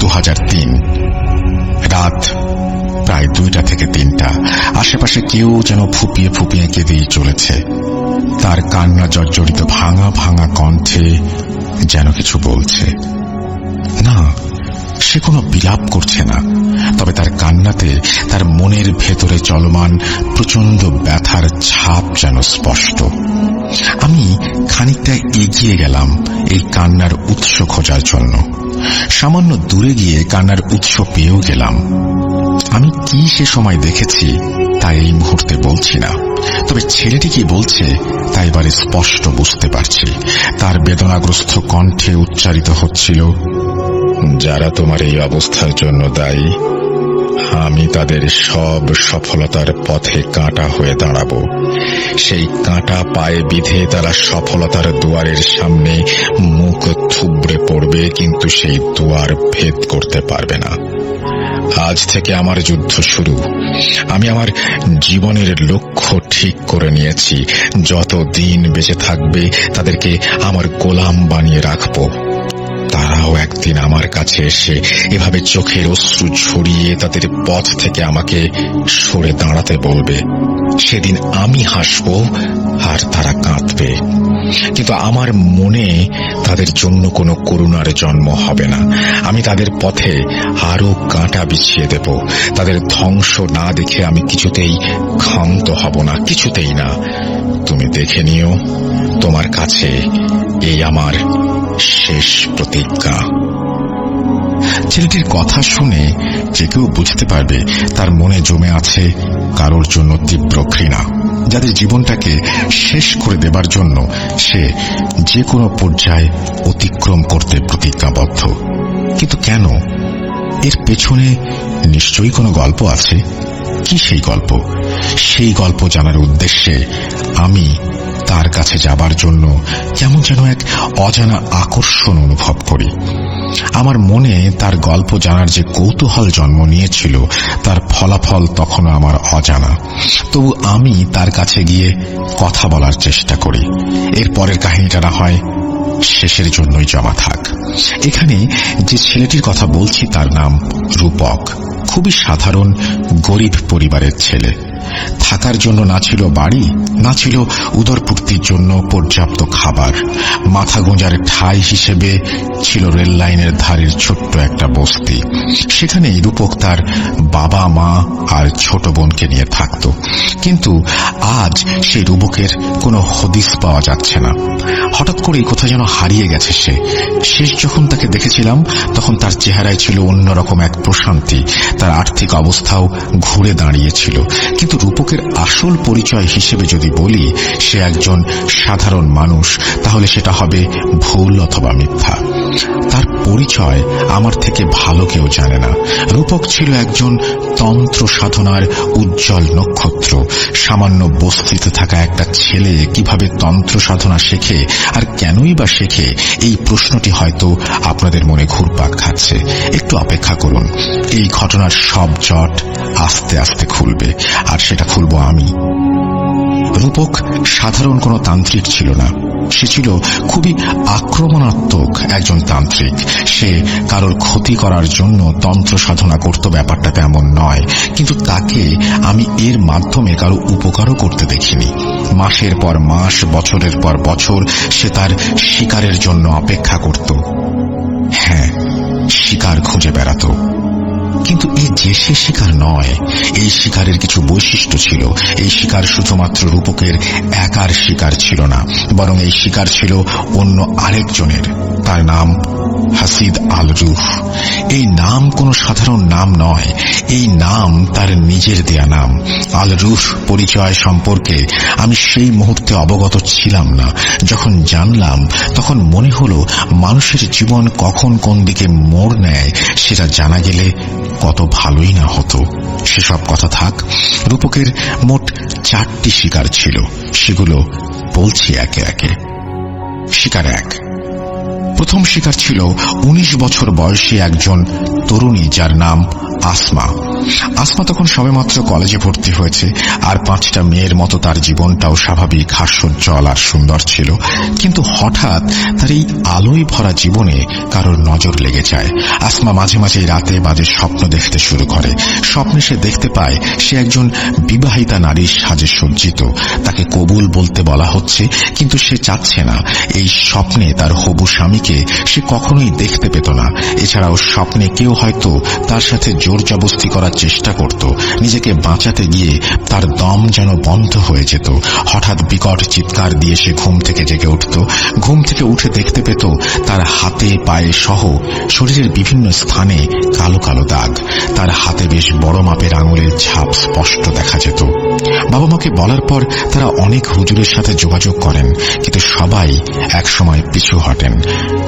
2003, রাত প্রায় 2টা থেকে 3টা। আশেপাশে কেউ যেন ফুপিয়ে ফুপিয়ে কেঁদেই চলেছে। তার কান্না জর্জরিত ভাঙা ভাঙা কণ্ঠে যেন কিছু বলছে। না, সে কোনো বিলাপ করছে না, তবে তার কান্নাতে তার মনের ভেতরে চলমান প্রচন্ড ব্যথার ছাপ যেন স্পষ্ট। আমি খানিকটা এগিয়ে গেলাম এই কান্নার উৎস খোঁজার জন্য। সামান্য দূরে গিয়ে কান্নার উৎস পেয়েও গেলাম। আমি কি সে সময় দেখেছি তা এই মুহূর্তে বলছি না, তবে ছেলেটি কি বলছে তা এবারে স্পষ্ট বুঝতে পারছি। তার বেদনাগ্রস্ত কণ্ঠে উচ্চারিত হচ্ছিল, যারা তোমার এই অবস্থার জন্য দায়ী, আমি তাদের সব সফলতার পথে কাঁটা হয়ে দাঁড়াবো। সেই কাঁটা পায়ে বিধে তারা সফলতার দুয়ারের সামনে মুখ থুবড়ে পড়বে, কিন্তু সেই দুয়ার ভেদ করতে পারবে না। আজ থেকে আমার যুদ্ধ শুরু। আমি আমার জীবনের লক্ষ্য ঠিক করে নিয়েছি। যত দিন বেঁচে থাকবে তাদেরকে আমার গোলাম বানিয়ে রাখবো। তারাও একদিন আমার কাছে এসে এভাবে চোখের অশ্রু ঝরিয়ে তাদের পথ থেকে আমাকে সরে দাঁড়াতে বলবে। সেদিন আমি হাসব আর তারা কাঁদবে, কিন্তু আমার মনে তাদের জন্য কোনো করুণার জন্ম হবে না। আমি তাদের পথে আরো কাঁটা বিছিয়ে দেব। তাদের ধ্বংস না দেখে আমি কিছুতেই ক্ষান্ত হব না, কিছুতেই না। তুমি দেখে নিও, তোমার কাছে এই আমার শেষ প্রতিজ্ঞা। ছেলেটির কথা শুনে যে কেউ বুঝতে পারবে তার মনে জমে আছে কারোর জন্য তীব্র ঘৃণা, যাদের জীবনটাকে শেষ করে দেবার জন্য সে যে কোনো পর্যায়ে অতিক্রম করতে প্রতিজ্ঞাবদ্ধ। কিন্তু কেন? এর পেছনে নিশ্চয়ই কোনো গল্প আছে। কি সেই গল্প? সেই গল্প জানার উদ্দেশ্যে আমি তার কাছে যাবার জন্য কেমন যেন এক অজানা আকর্ষণ অনুভব করি। আমার মনে তার গল্প জানার যে কৌতূহল জন্ম নিয়েছিল তার ফলাফল তখনও আমার অজানা। তবু আমি তার কাছে গিয়ে কথা বলার চেষ্টা করি। এর পরের কাহিনীটা না হয় শেষের জন্যই জমা থাক। এখানে যে ছেলেটির কথা বলছি তার নাম রূপক। খুবই সাধারণ গরিব পরিবারের ছেলে। থাকার জন্য না ছিল বাড়ি, না ছিল উদরপূর্তির জন্য পর্যাপ্ত খাবার। মাথা গোঁজার ঠাঁই হিসেবে ছিল রেল লাইনের ধারের ছোট্ট একটা বস্তি। সেখানেই রূপক তার বাবা মা আর ছোট বোনকে নিয়ে থাকত। কিন্তু আজ সেই রূপকের কোনো হদিস পাওয়া যাচ্ছে না। হঠাৎ করেই কোথায় যেন হারিয়ে গেছে সে। শেষ যখন তাকে দেখেছিলাম তখন তার চেহারায় ছিল অন্যরকম এক প্রশান্তি। তার আর্থিক অবস্থাও ঘুরে দাঁড়িয়েছিল। কিন্তু রূপকের আসল পরিচয় হিসেবে যদি বলি সে একজন সাধারণ মানুষ, তাহলে সেটা হবে ভুল অথবা মিথ্যা। তার পরিচয় আমার থেকে ভালো কেউ জানে না। রূপক ছিল একজন তন্ত্র সাধনার উজ্জ্বল নক্ষত্র। সামান্য বস্তিতে থাকা একটা ছেলে কিভাবে তন্ত্র সাধনা শেখে আর কেনই বা শেখে, এই প্রশ্নটি হয়তো আপনাদের মনে ঘুরপাক খাচ্ছে। একটু অপেক্ষা করুন, এই ঘটনার সব জট আস্তে আস্তে খুলবে, আর সেটা খুলবো আমি। রূপক সাধারণ কোনো তান্ত্রিক ছিল না। সে ছিল খুবই আক্রমণাত্মক একজন তান্ত্রিক। সে কারোর ক্ষতি করার জন্য তন্ত্র সাধনা করত, ব্যাপারটা তেমন নয়। কিন্তু তাকে আমি এর মাধ্যমে কারো উপকারও করতে দেখিনি। মাসের পর মাস, বছরের পর বছর সে তার শিকারের জন্য অপেক্ষা করত। হ্যাঁ, শিকার খুঁজে বেড়াত। কিন্তু এই যে সে শিকার নয়, এই শিকারের কিছু বৈশিষ্ট্য ছিল। এই শিকার শুধুমাত্র রূপকের একার শিকার ছিল না, বরং এই শিকার ছিল অন্য আরেকজনের। তার নাম হাসিদ আল রুহ। এই নাম কোনো সাধারণ নাম নয়, এই নাম তার নিজের দেয়া নাম। আল রুহ পরিচয় সম্পর্কে আমি সেই মুহূর্তে অবগত ছিলাম না। যখন জানলাম তখন মনে হলো মানুষের জীবন কখন কোন দিকে মোড় নেয় সেটা জানা গেলে কত ভালোই না হতো। সেসব কথা থাক। রূপকের মোট 4টি শিকার ছিল, সেগুলো বলছি একে একে। শিকার 1। প্রথম শিকার ছিল 19 বছর বয়সী একজন তরুণী যার নাম আসমা। আসমা তখন সবেমাত্র কলেজে ভর্তি হয়েছে, আর 5টা মেয়ের মতো তার জীবনটাও স্বাভাবিক, হাস্যোজ্জ্বল আর সুন্দর ছিল। কিন্তু হঠাৎ তার এই আলোয় ভরা জীবনে কারোর নজর লেগে যায়। আসমা মাঝে মাঝে রাতে বাজে স্বপ্ন দেখতে শুরু করে। স্বপ্নে সে দেখতে পায় সে একজন বিবাহিতা নারীর সাজে সজ্জিত। তাকে কবুল বলতে বলা হচ্ছে, কিন্তু সে চাচ্ছে না। এই স্বপ্নে তার হবু স্বামীকে সে কখনোই দেখতে পেত না। এছাড়াও স্বপ্নে কেউ হয়তো তার সাথে জোর জবরদস্তি করার চেষ্টা করত। নিজেকে বাঁচাতে গিয়ে তার দম যেন বন্ধ হয়ে যেত। হঠাৎ বিকট চিৎকার দিয়ে সে ঘুম থেকে জেগে উঠত। ঘুম থেকে উঠে দেখতে পেত তার হাতে পায়ে সহ শরীরের বিভিন্ন স্থানে কালো কালো দাগ। তার হাতে বেশ বড় মাপের আঙুলের ছাপ স্পষ্ট দেখা যেত। বাবা মাকে বলার পর তারা অনেক হুজুরের সাথে যোগাযোগ করেন, কিন্তু সবাই একসময় পিছু হটেন।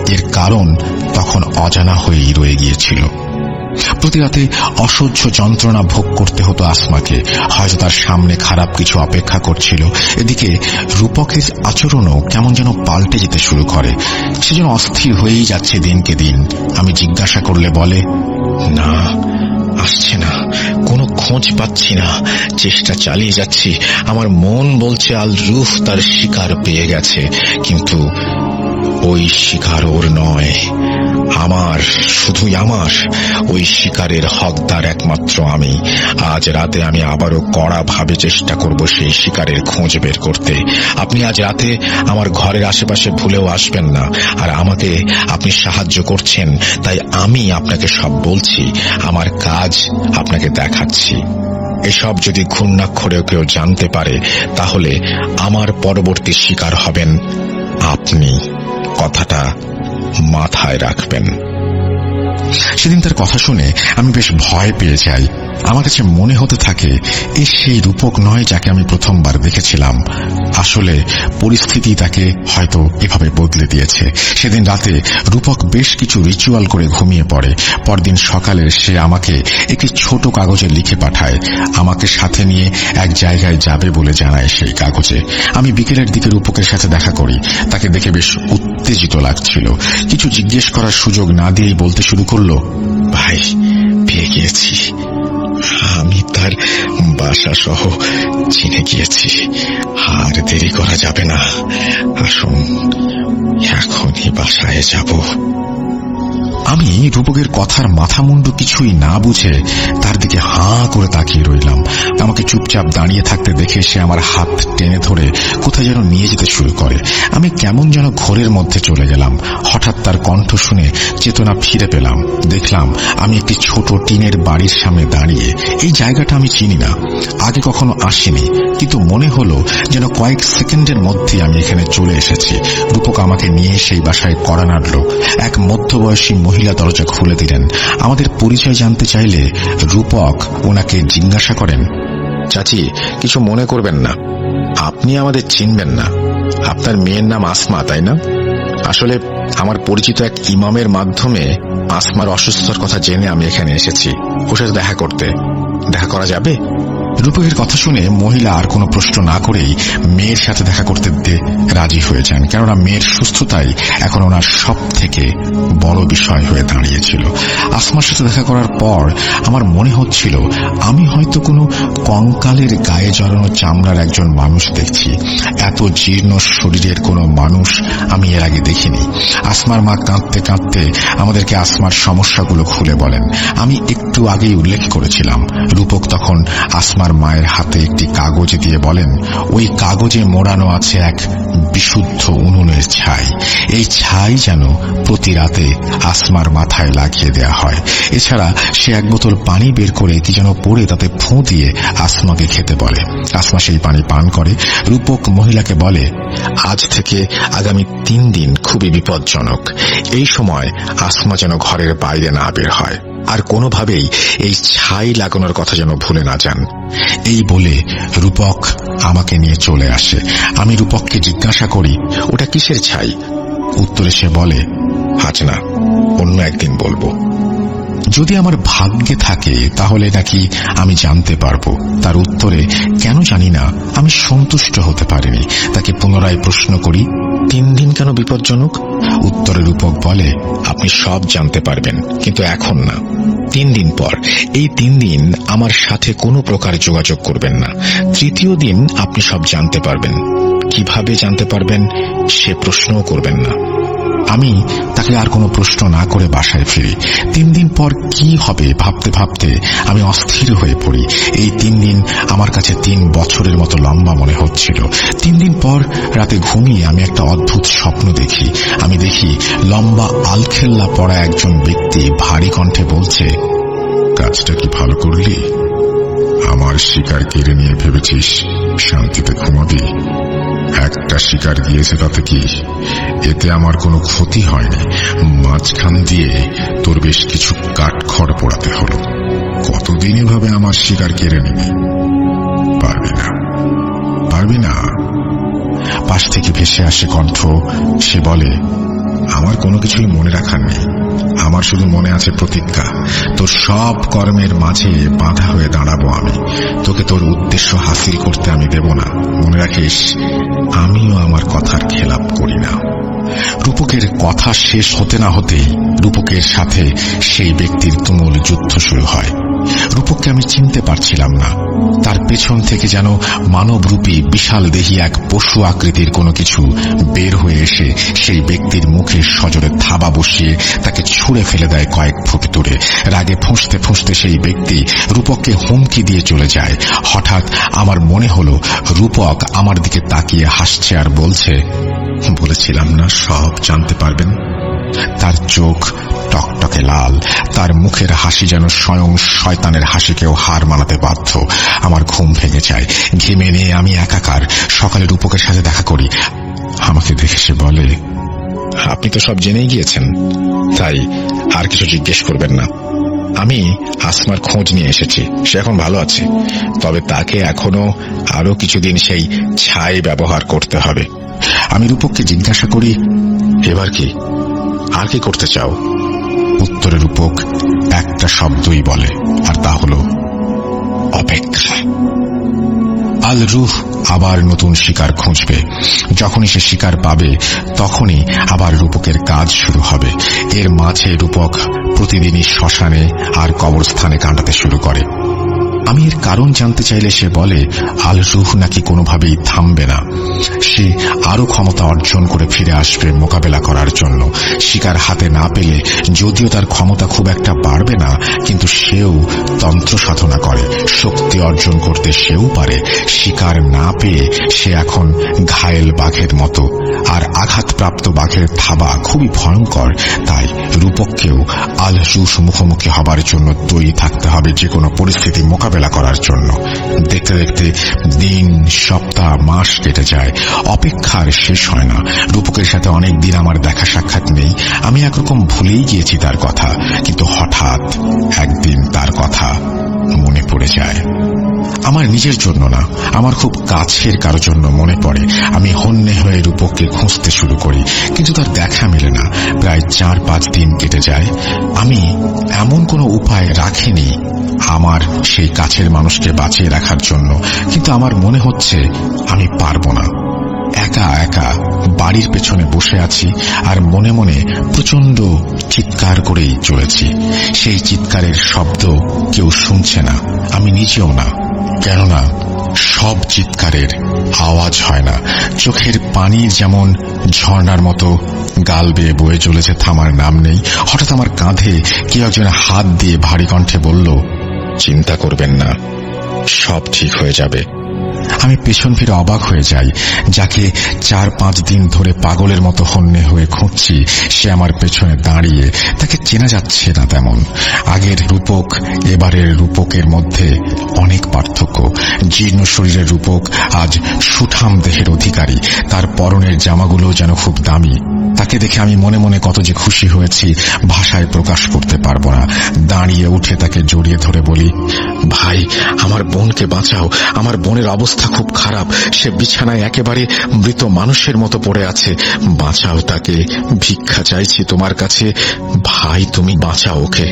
এর কারণ তখন অজানা হয়েই রয়ে গিয়েছিল। প্রতি রাতে অসহ্য যন্ত্রণা ভোগ করতে হতো আসমাকে। হয়তো তার সামনে খারাপ কিছু অপেক্ষা করছিল। এদিকে রূপকের আচরণও কেমন যেন পাল্টে যেতে শুরু করে। সে যেন অস্থির হয়েই যাচ্ছে দিনকে দিন। আমি জিজ্ঞাসা করলে বলে, না, আসছে না, কোনো খোঁজ পাচ্ছি না, চেষ্টা চালিয়ে যাচ্ছি। আমার মন বলছে আল রুহ তার শিকার পেয়ে গেছে, কিন্তু ওই শিকার ওর নয়, আমার, শুধুই আমার। ওই শিকারের হকদার একমাত্র আমি। আজ রাতে আমি আবারও কড়াভাবে চেষ্টা করব সেই শিকারের খোঁজ বের করতে। আপনি আজ রাতে আমার ঘরের আশেপাশে ভুলেও আসবেন না। আর আমাকে আপনি সাহায্য করছেন, তাই আমি আপনাকে সব বলছি। আমার কাজ আপনাকে দেখাচ্ছি। এসব যদি ঘূর্ণাক্ষরেও কেউ জানতে পারে, তাহলে আমার পরবর্তী শিকার হবেন আপনি। কথাটা মাথায় রাখবেন। সেদিন তার কথা শুনে আমি বেশ ভয় পেয়ে যাই। আমার কাছে মনে হতে থাকে এ সেই রূপক নয় যাকে আমি প্রথমবার দেখেছিলাম। আসলে পরিস্থিতি তাকে হয়তো এভাবে বদলে দিয়েছে। সেদিন রাতে রূপক বেশ কিছু রিচুয়াল করে ঘুমিয়ে পড়ে। পরদিন সকালে সে আমাকে একটি ছোট কাগজে লিখে পাঠায়। আমাকে সাথে নিয়ে এক জায়গায় যাবে বলে জানায় সেই কাগজে। আমি বিকেলের দিকে রূপকের সাথে দেখা করি। তাকে দেখে বেশ উত্তেজিত লাগছিল। কিছু জিজ্ঞেস করার সুযোগ না দিয়েই বলতে শুরু করলো, ভাই পেয়ে গিয়েছি, আমি তার বাসা সহ চিনে গিয়েছি, আর দেরি করা যাবে না, আসুন এখনই বাসায় যাব। আমি রূপকের কথার মাথা মুন্ডু কিছুই না বুঝে তার দিকে হাঁ করে তাকিয়ে রইলাম। আমাকে চুপচাপ দাঁড়িয়ে থাকতে দেখে সে আমার হাত টেনে ধরে কোথায় যেন নিয়ে যেতে শুরু করে। আমি কেমন যেন ঘোরের মধ্যে চলে গেলাম। হঠাৎ তার কণ্ঠ শুনে চেতনা ফিরে পেলাম। দেখলাম আমি একটি ছোট টিনের বাড়ির সামনে দাঁড়িয়ে। এই জায়গাটা আমি চিনি না, আগে কখনো আসিনি, কিন্তু মনে হলো যেন কয়েক সেকেন্ডের মধ্যে আমি এখানে চলে এসেছি। রূপক আমাকে নিয়ে সেই বাসায় কড়া নাড়ল। এক মধ্যবয়সী মহিলা দরজা খুলে দিলেন। আমাদের পরিচয় জানতে চাইলে রূপক ওনাকে জিজ্ঞাসা করেন, চাচি কিছু মনে করবেন না, আপনি আমাদের চিনবেন না, আপনার মেয়ের নাম আসমা তাই না? আসলে আমার পরিচিত এক ইমামের মাধ্যমে আসমার অসুস্থতার কথা জেনে আমি এখানে এসেছি, ওর সাথে দেখা করতে। দেখা করা যাবে? রূপকের কথা শুনে মহিলা আর কোনো প্রশ্ন না করেই মেয়ের সাথে দেখা করতে রাজি হয়ে যান, কেননা মেয়ের সুস্থতাই এখন ওনার সব থেকে বড় বিষয় হয়ে দাঁড়িয়েছিল। আসমার সাথে দেখা করার পর আমার মনে হচ্ছিল আমি হয়তো কোনো কঙ্কালের গায়ে জড়ানো চামড়ার একজন মানুষ দেখছি। এত জীর্ণ শরীরের কোনো মানুষ আমি এর আগে দেখিনি। আসমার মা কাঁদতে কাঁদতে আমাদেরকে আসমার সমস্যাগুলো খুলে বলেন। আমি একটু আগেই উল্লেখ করেছিলাম রূপক তখন আসমার মায়ের হাতে একটি কাগজ দিয়ে বলেন, ওই কাগজে মোড়ানো আছে এক বিশুদ্ধ উনুনের ছাই। এই ছাই যেন প্রতি রাতে আসমার মাথায় লাগিয়ে দেয়া হয়। এছাড়া সে এক বোতল পানি বের করে কি যেন পড়ে তাতে ফুঁ দিয়ে আসমাকে খেতে বলে। আসমা সেই পানি পান করে। রূপক মহিলাকে বলে, আজ থেকে আগামী 3 দিন খুবই বিপজ্জনক। এই সময় আসমা যেন ঘরের বাইরে না বের হয়, আর কোনোভাবেই এই ছাই লাগানোর কথা যেন ভুলে না যান। এই বলে রূপক আমাকে নিয়ে চলে আসে। আমি রূপককে জিজ্ঞাসা করি, ওটা কিসের ছাই? উত্তরে সে বলে, আজ না, অন্য একদিন বলবো। যদি আমার ভাগ্যে থাকে তাহলে নাকি আমি জানতে পারবো। তার উত্তরে কেন জানি না আমি সন্তুষ্ট হতে পারিনি। তাকে পুনরায় প্রশ্ন করি, 3 দিন কেন বিপজ্জনক? উত্তরে রূপক বলে, আপনি সব জানতে পারবেন, কিন্তু এখন না, 3 দিন পর। এই 3 দিন আমার সাথে কোনো প্রকার যোগাযোগ করবেন না। 3য় দিন আপনি সব জানতে পারবেন। কিভাবে জানতে পারবেন সে প্রশ্নও করবেন না। আমি তাকে আর কোনো প্রশ্ন না করে বাসায় ফিরি। 3 দিন পর কি হবে ভাবতে ভাবতে আমি অস্থির হয়ে পড়ি। এই 3 দিন আমার কাছে 3 বছরের মতো লম্বা মনে হচ্ছিল। 3 দিন পর রাতে ঘুমিয়ে আমি একটা অদ্ভুত স্বপ্ন দেখি। আমি দেখি লম্বা আলখেল্লা পরা একজন ব্যক্তি ভারী কণ্ঠে বলছে, কাজটা কি ভালো করলি? আমার শিকার কেড়ে নিয়ে ভেবেছিস শান্তিতে ঘুমাবি? একটা শিকার গিয়েছে তাতে কি, এতে আমার কোনো ক্ষতি হয়নি। মাঝখান দিয়ে তোর বেশ কিছু কাঠখড় পোড়াতে হলো। কতদিন এভাবে আমার শিকার কেড়ে নিবি? পারবি না, পারবি না। পাশ থেকে ভেসে আসে কণ্ঠ। সে বলে, আমার কোনো কিছুই মনে রাখার নেই। আমার শুধু মনে আছে প্রতিজ্ঞা। তোর সব কর্মের মাঝে বাধা হয়ে দাঁড়াবো আমি। তোকে তোর উদ্দেশ্য হাসিল করতে আমি দেব না। মনে রাখিস, আমিও আমার কথার খেলাপ করি না। রূপকের কথা শেষ হতে না হতেই রূপকের সাথে সেই ব্যক্তির তুমুল যুদ্ধ শুরু হয়। রূপককে আমি চিনতে পারছিলাম না। তার পেছন থেকে যেন মানবরূপী বিশাল দেহী এক পশু আকৃতির কোনো কিছু বের হয়ে এসে সেই ব্যক্তির মুখে সজোরে থাবা বসিয়ে তাকে ছুঁড়ে ফেলে দেয় কয়েক ফুট দূরে। রাগে ফুঁসতে ফুঁসতে সেই ব্যক্তি রূপককে হুমকি দিয়ে চলে যায়। হঠাৎ আমার মনে হলো রূপক আমার দিকে তাকিয়ে হাসছে আর বলছে, বলেছিলাম না সব জানতে পারবেন। তার চোখ টকটকে লাল, তার মুখের হাসি যেন স্বয়ং শয়তানের হাসিকেও হার মানাতে বাধ্য। আমার ঘুম ভেঙে যায়। ঘেমে নিয়ে আমি একাকার। সকালে রূপকের সাথে দেখা করি। আমাকে দেখে সে বলে, আপনি তো সব জেনেই গিয়েছেন, তাই আর কিছু জিজ্ঞেস করবেন না। আমি আসমার খোঁজ নিয়ে এসেছি, সে এখন ভালো আছে, তবে তাকে এখনো আরো কিছুদিন সেই ছাই ব্যবহার করতে হবে। আমি রূপককে জিজ্ঞাসা করি, এবার কি, আর কি করতে চাও? উত্তরে রূপক একটা শব্দই বলে, আর তা হলো অপেক্ষা। আল রুহ আবার নতুন শিকার খুঁজবে। যখনই সে শিকার পাবে তখনই আবার রূপকের কাজ শুরু হবে। এর মাঝে রূপক প্রতিদিনই শ্মশানে আর কবরস্থানে কাটাতে শুরু করে। আমি এর কারণ জানতে চাইলে সে বলে আল রুহ নাকি কোনোভাবেই থামবে না। সে আরো ক্ষমতা অর্জন করে ফিরে আসবে মোকাবেলা করার জন্য। শিকার হাতে না পেলে যদিও তার ক্ষমতা খুব একটা বাড়বে না, কিন্তু সেও তন্ত্র সাধনা করে, শক্তি অর্জন করতে সেও পারে। শিকার না পেয়ে সে এখন ঘায়েল বাঘের মতো, আর আঘাতপ্রাপ্ত বাঘের থাবা খুবই ভয়ঙ্কর। তাই রূপককেও আল রুহ মুখোমুখি হবার জন্য তৈরি থাকতে হবে যে কোনো পরিস্থিতি মোকাবেলা করার জন্য। দেখতে দেখতে দিন, সপ্তাহ, মাস কেটে যায়, অপেক্ষার শেষ হয় না। রূপকের সাথে অনেক দিন আমার দেখা সাক্ষাৎ নেই। আমি একরকম ভুলেই গিয়েছি তার কথা, কিন্তু হঠাৎ একদিন তার কথা মনে পড়ে যায়। আমার নিজের জন্য না, আমার খুব কাছের কারো জন্য মনে পড়ে। আমি হন্যে হয়ে রূপককে খুঁজতে শুরু করি, কিন্তু তার দেখা মেলে না। প্রায় 4-5 দিন কেটে যায়। আমি এমন কোনো উপায় রাখিনি আমার সেই কাছের মানুষকে বাঁচিয়ে রাখার জন্য, কিন্তু আমার মনে হচ্ছে আমি পারবো না। একা একা বাড়ির পেছনে বসে আছি আর মনে মনে প্রচন্ড চিৎকার করেই চলেছি। সেই চিৎকারের শব্দ কেউ শুনছে না, আমি নিজেও না। কেননা সব চিৎকারের আওয়াজ হয় না। চোখের পানি যেমন ঝর্ণার মতো গাল বেয়ে বয়ে চলেছে, থামার নাম নেই। হঠাৎ আমার কাঁধে কেউ একজন হাত দিয়ে ভারী কণ্ঠে বলল, চিন্তা করবেন না, সব ঠিক হয়ে যাবে। আমি পেছন ফিরে অবাক হয়ে যাই। যাকে 4-5 দিন ধরে পাগলের মতো হন্যে হয়ে খুঁজছি, সে আমার পেছনে দাঁড়িয়ে। তাকে চেনা যাচ্ছে না তেমন। আগের রূপক এবারের রূপকের মধ্যে অনেক পার্থক্য। জীর্ণ শরীরের রূপক আজ সুঠাম দেহের অধিকারী। তার পরনের জামাগুলো যেন খুব দামি। তাকে দেখে আমি মনে মনে কত যে খুশি হয়েছি ভাষায় প্রকাশ করতে পারবো না। দাঁড়িয়ে উঠে তাকে জড়িয়ে ধরে বলি, ভাই, আমার বোনকে বাঁচাও, আমার বোনের অবস্থা খুব খারাপ, সে বিছানায় একেবারে মৃত মানুষের মতো পড়ে আছে, বাঁচাও তাকে, ভিক্ষা চাইছি তোমার কাছে, ভাই তুমি বাঁচাও ওকে।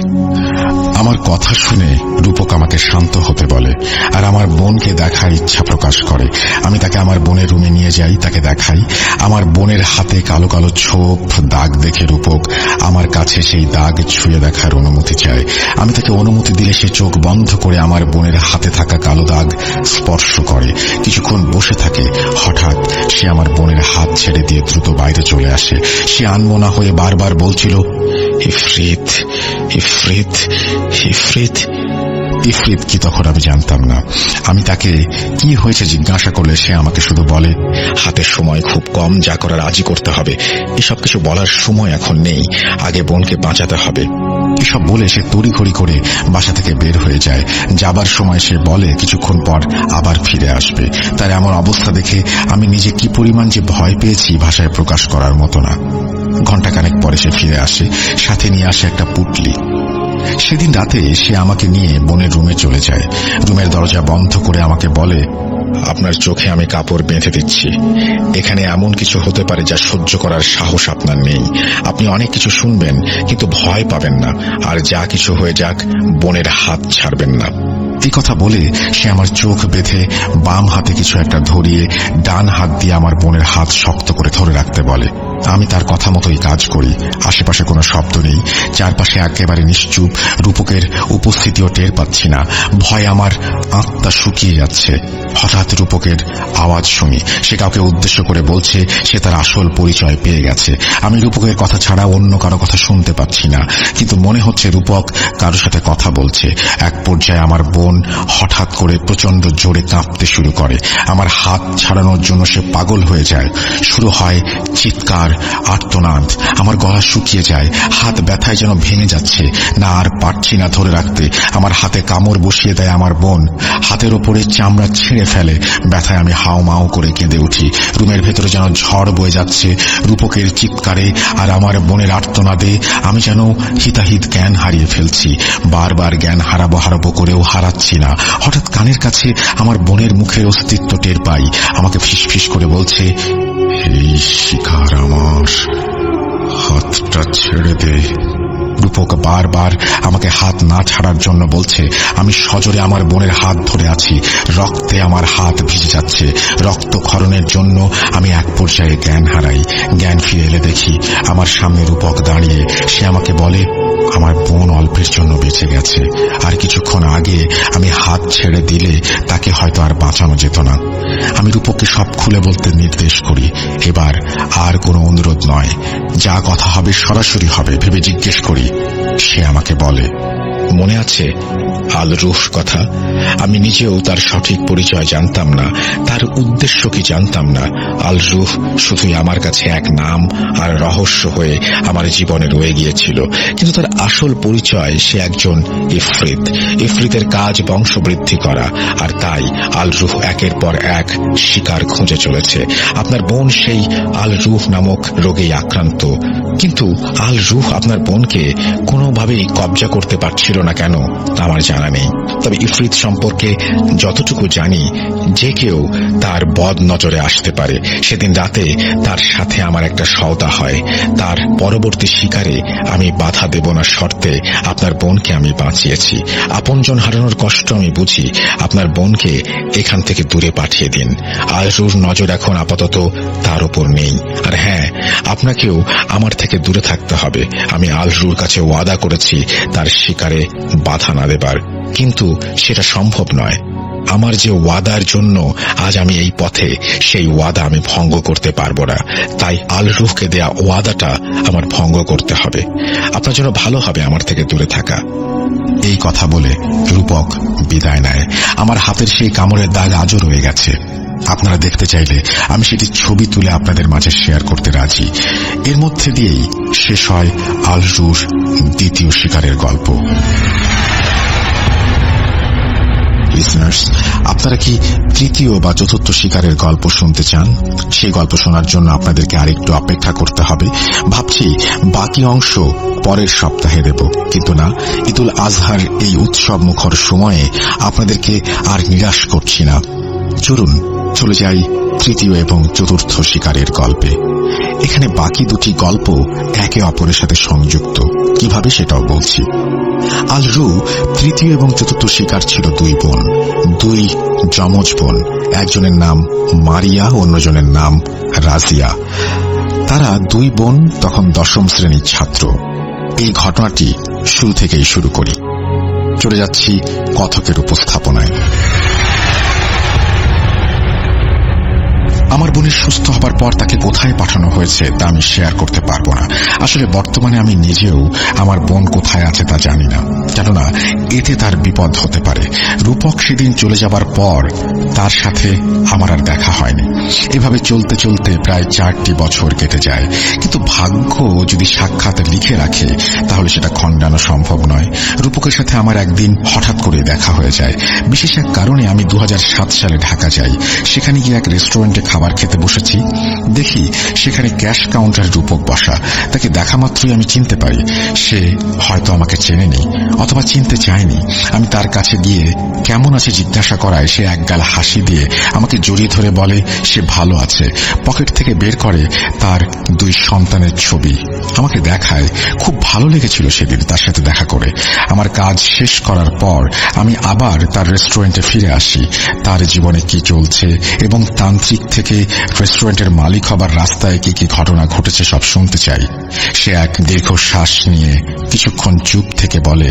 আমার কথা শুনে রূপক আমাকে শান্ত হতে বলে আর আমার বোনকে দেখার ইচ্ছা প্রকাশ করে। আমি তাকে আমার বোনের রুমে নিয়ে যাই, তাকে দেখাই। আমার বোনের হাতে কালো কালো ছোপ দাগ দেখে রূপক আমার কাছে সেই দাগ ছুঁয়ে দেখার অনুমতি চায়। আমি তাকে অনুমতি দিলে সে চোখ বন্ধ করে আমার বোনের হাতে থাকা কালো দাগ স্পর্শ করে। কিছুক্ষণ বসে থাকে। হঠাৎ সে আমার বোনের হাত ছেড়ে দিয়ে দ্রুত বাইরে চলে আসে। সে আনমনা হয়ে বারবার বলছিল, ইফরিত, ইফরিত, ইফরিত। ইফরিত কি তখন আমি জানতাম না। আমি তাকে কি হয়েছে জিজ্ঞাসা করলে সে আমাকে শুধু বলে, হাতের সময় খুব কম, যা করার আজই করতে হবে। এসব কিছু বলার সময় এখন নেই, আগে বোনকে বাঁচাতে হবে। এসব বলে সে তড়িঘড়ি করে বাসা থেকে বের হয়ে যায়। যাবার সময় সে বলে কিছুক্ষণ পর আবার ফিরে আসবে। তার এমন অবস্থা দেখে আমি নিজে কি পরিমাণ যে ভয় পেয়েছি ভাষায় প্রকাশ করার মতো না। ঘণ্টাখানেক পরে সে ফিরে আসে, সাথে নিয়ে আসে একটা পুটলি। সেদিন রাতে সে আমাকে নিয়ে বোনের রুমে চলে যায়। রুমের দরজা বন্ধ করে আমাকে বলে, আপনার চোখে আমি কাপড় বেঁধে দিচ্ছি। এখানে এমন কিছু হতে পারে যা সহ্য করার সাহস আপনার নেই। আপনি অনেক কিছু শুনবেন, কিন্তু ভয় পাবেন না, আর যা কিছু হয়ে যাক বোনের হাত ছাড়বেন না। এই কথা বলে সে আমার চোখ বেঁধে বাম হাতে কিছু একটা ধরিয়ে ডান হাত দিয়ে আমার বোনের হাত শক্ত করে ধরে রাখতে বলে। আমি তার কথা মতোই কাজ করি। আশেপাশে কোনো শব্দ নেই, চারপাশে একেবারে নিশ্চুপ। রূপকের উপস্থিতিও টের পাচ্ছি না। ভয় আমার আত্মা শুকিয়ে যাচ্ছে। হঠাৎ রূপকের আওয়াজ শুনি। সে কাউকে উদ্দেশ্য করে বলছে সে তার আসল পরিচয় পেয়ে গেছে। আমি রূপকের কথা ছাড়া অন্য কারো কথা শুনতে পাচ্ছি না, কিন্তু মনে হচ্ছে রূপক কারোর সাথে কথা বলছে। এক পর্যায়ে আমার বোন হঠাৎ করে প্রচন্ড জোরে কাঁপতে শুরু করে। আমার হাত ছাড়ানোর জন্য সে পাগল হয়ে যায়। শুরু হয় চিৎকার, আর্তনাদ, আমার গলা শুকিয়ে যায়, হাত ব্যথায় যেন ভেঙে যাচ্ছে, না আর পারছি না ধরে রাখতে। আমার হাতে কামড় বসিয়ে দেয় আমার বোন, হাতের ওপরে চামড়া ছিঁড়ে ফেলে। ব্যথায় আমি হাও মাও করে কেঁদে উঠি। রুমের ভেতরে যেন ঝড় বয়ে যাচ্ছে। রূপকের চিৎকারে আর আমার বোনের আর্তনাদে আমি যেন হিতাহিত জ্ঞান হারিয়ে ফেলছি। বারবার জ্ঞান হারাবো করেও হারাচ্ছি না। হঠাৎ কানের কাছে আমার বোনের মুখের অস্তিত্ব টের পাই। আমাকে ফিসফিস করে বলছে, এই শিকার আমার, হাতটা ছেড়ে দে। রূপক বারবার আমাকে হাত না ছাড়ার জন্য বলছে। আমি সজোরে আমার বোনের হাত ধরে আছি। রক্তে আমার হাত ভিজে যাচ্ছে। রক্তক্ষরণের জন্য আমি এক পর্যায়ে জ্ঞান হারাই। জ্ঞান ফিরে এলে দেখি আমার সামনে রূপক দাঁড়িয়ে। সে আমাকে বলে, আমার বোন অল্পের জন্য বেঁচে গেছে, আর কিছুক্ষণ আগে আমি হাত ছেড়ে দিলে তাকে হয়তো আর বাঁচানো যেত না। আমি রূপককে সব খুলে বলতে নির্দেশ করি। এবার আর কোনো অনুরোধ নয়, যা কথা হবে সরাসরি হবে ভেবে জিজ্ঞেস করি। সে আমাকে বলে, মনে আছে আল রুহ কথা? আমি নিজেও তার সঠিক পরিচয় জানতাম না, তার উদ্দেশ্য কি জানতাম না। আল রুহ শুধুই আমার কাছে এক নাম আর রহস্য হয়ে আমার জীবনে রয়ে গিয়েছিল। কিন্তু তার আসল পরিচয়, সে একজন ইফরিত। ইফরিতের কাজ বংশবৃদ্ধি করা, আর তাই আল রুহ একের পর এক শিকার খুঁজে চলেছে। আপনার বোন সেই আল রুহ নামক রোগেই আক্রান্ত। কিন্তু আল রুহ আপনার বোনকে কোনোভাবেই কবজা করতে পারছিল না কেন আমার জানা নেই। তবে ইফরিত সম্পর্কে যতটুকু জানি, যে কেউ তার বদ নজরে আসতে পারে। সেদিন রাতে তার সাথে আমার একটা সওদা হয়। তার পরবর্তী শিকারে আমি বাধা দেব না শর্তে আপনার বোনকে আমি বাঁচিয়েছি। আপনজন হারানোর কষ্ট আমি বুঝি। আপনার বোনকে এখান থেকে দূরে পাঠিয়ে দিন। আল রুহর নজর এখন আপাতত তার উপর নেই। আর হ্যাঁ, আপনাকেও আমার থেকে দূরে থাকতে হবে। আমি আল রুহর কাছে ওয়াদা করেছি তার শিকারে বাধা না দেবার, কিন্তু সেটা সম্ভব নয়। আমার যে ওয়াদার জন্য আজ আমি এই পথে, সেই ওয়াদা আমি ভঙ্গ করতে পারবো না। তাই আল রুহকে দেয়া ওয়াদাটা আমার ভঙ্গ করতে হবে। আপনার জন্য ভালো হবে আমার থেকে দূরে থাকা। এই কথা বলে রূপক বিদায় নেয়। আমার হাতের সেই কামড়ের দাগ আজও রয়ে গেছে। আপনারা দেখতে চাইলে আমি সেটি ছবি তুলে আপনাদের মাঝে শেয়ার করতে রাজি। এর মধ্যে দিয়েই শেষ হয় আল রুহর দ্বিতীয় শিকারের গল্প। লিসনার্স, আপনারা কি তৃতীয় বা চতুর্থ শিকারের গল্প শুনতে চান? সেই গল্প শোনার জন্য আপনাদেরকে আরেকটু অপেক্ষা করতে হবে। ভাবছি বাকি অংশ পরের সপ্তাহে দেব, কিন্তু না, ঈদুল আজহার এই উৎসব মুখর সময়ে আপনাদেরকে আর নিরাশ করছি না। চলুন চলে যাই তৃতীয় এবং চতুর্থ শিকারের গল্পে। এখানে বাকি দুটি গল্প একে অপরের সাথে সংযুক্ত। কিভাবে সেটাও বলছি। আল রুহ তৃতীয় এবং চতুর্থ শিকার ছিল দুই বোন, দুই যমজ বোন। একজনের নাম মারিয়া, অন্যজনের নাম রাজিয়া। তারা দুই বোন তখন 10ম শ্রেণীর ছাত্র। এই ঘটনাটি শুরু থেকেই শুরু করি। চলে যাচ্ছি কথকের উপস্থাপনায়। আমার বোনের সুস্থ হবার পর তাকে কোথায় পাঠানো হয়েছে তা আমি শেয়ার করতে পারবো না। আসলে বর্তমানে আমি নিজেও আমার বোন কোথায় আছে তা জানি না, কেননা এতে তার বিপদ হতে পারে। রূপক সেদিন চলে যাবার পর তার সাথে আমার আর দেখা হয়নি। এভাবে চলতে চলতে প্রায় 4টি বছর কেটে যায়। কিন্তু ভাগ্য যদি সাক্ষাৎ লিখে রাখে তাহলে সেটা খণ্ডানো সম্ভব নয়। রূপকের সাথে আমার একদিন হঠাৎ করে দেখা হয়ে যায়। বিশেষ এক কারণে আমি 2007 সালে ঢাকা যাই। সেখানে গিয়ে এক রেস্টুরেন্টে খাবার খেতে বসেছি। দেখি সেখানে ক্যাশ কাউন্টার রূপক বসা। তাকে দেখা মাত্রই আমি চিনতে পারি সে হয়তো আমাকে চেনেনি অথবা চিনতে চায়নি। আমি তার কাছে গিয়ে কেমন আছে জিজ্ঞাসা করায় সে একগাল হাসি দিয়ে আমাকে জড়িয়ে ধরে বলে সে ভালো আছে। পকেট থেকে বের করে তার 2 সন্তানের ছবি আমাকে দেখায়। খুব ভালো লেগেছিল সেদিন তার সাথে দেখা করে। আমার কাজ শেষ করার পর আমি আবার তার রেস্টুরেন্টে ফিরে আসি। তার জীবনে কি চলছে এবং তান্ত্রিক থেকে রেস্টুরেন্টের মালিক হবার রাস্তায় কি কি ঘটনা ঘটেছে সব শুনতে চাই। সে এক দীর্ঘশ্বাস নিয়ে কিছুক্ষণ চুপ থেকে বলে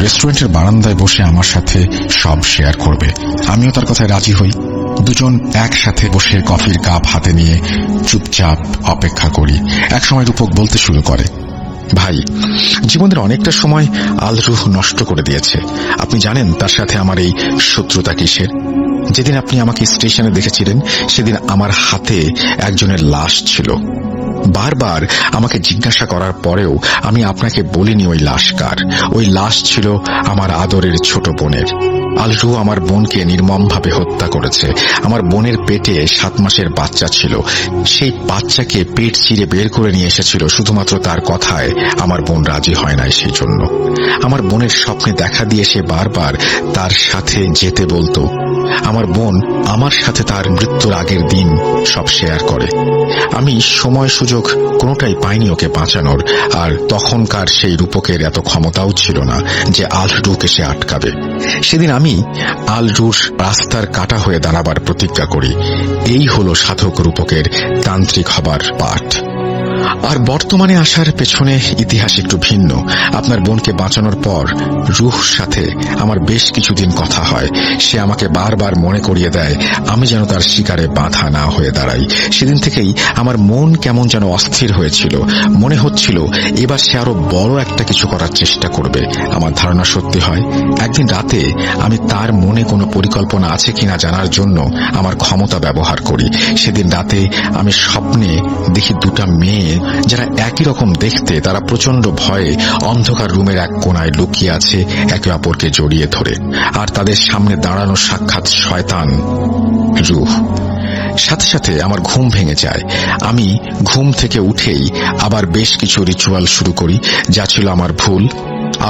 রেস্টুরেন্টের বারান্দায় বসে আমার সাথে সব শেয়ার করবে। আমিও তার কথায় রাজি হই। দুজন একসাথে বসে কফির কাপ হাতে নিয়ে চুপচাপ অপেক্ষা করি। একসময় রূপক বলতে শুরু করে, ভাই, জীবনের অনেকটা সময় আল রুহ নষ্ট করে দিয়েছে। আপনি জানেন তার সাথে আমার এই শত্রুতা কিসের? যেদিন আপনি আমাকে স্টেশনে দেখেছিলেন সেদিন আমার হাতে একজনের লাশ ছিল। বারবার আমাকে জিজ্ঞাসা করার পরেও আমি আপনাকে বলিনি ওই লাশ কার। ওই লাশ ছিল আমার আদরের ছোট বোনের। আলরু আমার বোনকে নির্মমভাবে হত্যা করেছে। আমার বোনের পেটে 7 মাসের বাচ্চা ছিল। সেই বাচ্চাকে পেট চিরে বের করে নিয়ে এসেছিল শুধুমাত্র তার কথায় আমার বোন রাজি হয় নাই। সেই জন্য আমার বোনের স্বপ্নে দেখা দিয়ে সে বারবার তার সাথে যেতে বলতো। আমার বোন আমার সাথে তার মৃত্যুর আগের দিন সব শেয়ার করে। আমি সময় সুযোগ কোনোটাই পাইনি ওকে বাঁচানোর। আর তখনকার সেই রূপকের এত ক্ষমতাও ছিল না যে আলরুকে সে আটকাবে। সেদিন আমি আলরুর রাস্তার কাটা হয়ে দাঁড়াবার প্রতিজ্ঞা করি। এই হলো সাধক রূপকের তান্ত্রিক হবার পাঠ। আর বর্তমানে আসার পেছনে ইতিহাস একটু ভিন্ন। আপনার বোনকে বাঁচানোর পর রুহ সাথে আমার বেশ কিছুদিন কথা হয়। সে আমাকে বারবার মনে করিয়ে দেয় আমি যেন তার শিকারে বাধা না হয়ে দাঁড়াই। সেদিন থেকেই আমার মন কেমন যেন অস্থির হয়েছিল। মনে হচ্ছিল এবার সে আরো বড় একটা কিছু করার চেষ্টা করবে। আমার ধারণা সত্যি হয়। একদিন রাতে আমি তার মনে কোনো পরিকল্পনা আছে কিনা জানার জন্য আমার ক্ষমতা ব্যবহার করি। সেদিন রাতে আমি স্বপ্নে দেখি 2টা মেয়ে যারা একই রকম দেখতে, তারা প্রচন্ড ভয়ে অন্ধকার রুমের এক কোণায় লুকিয়ে আছে একে অপরকে জড়িয়ে ধরে। আর তাদের সামনে দাঁড়ানো সাক্ষাৎ শয়তান রূহ। সাথে সাথে আমার ঘুম ভেঙে যায়। আমি ঘুম থেকে উঠেই আবার বেশ কিছু রিচুয়াল শুরু করি, যা ছিল আমার ভুল।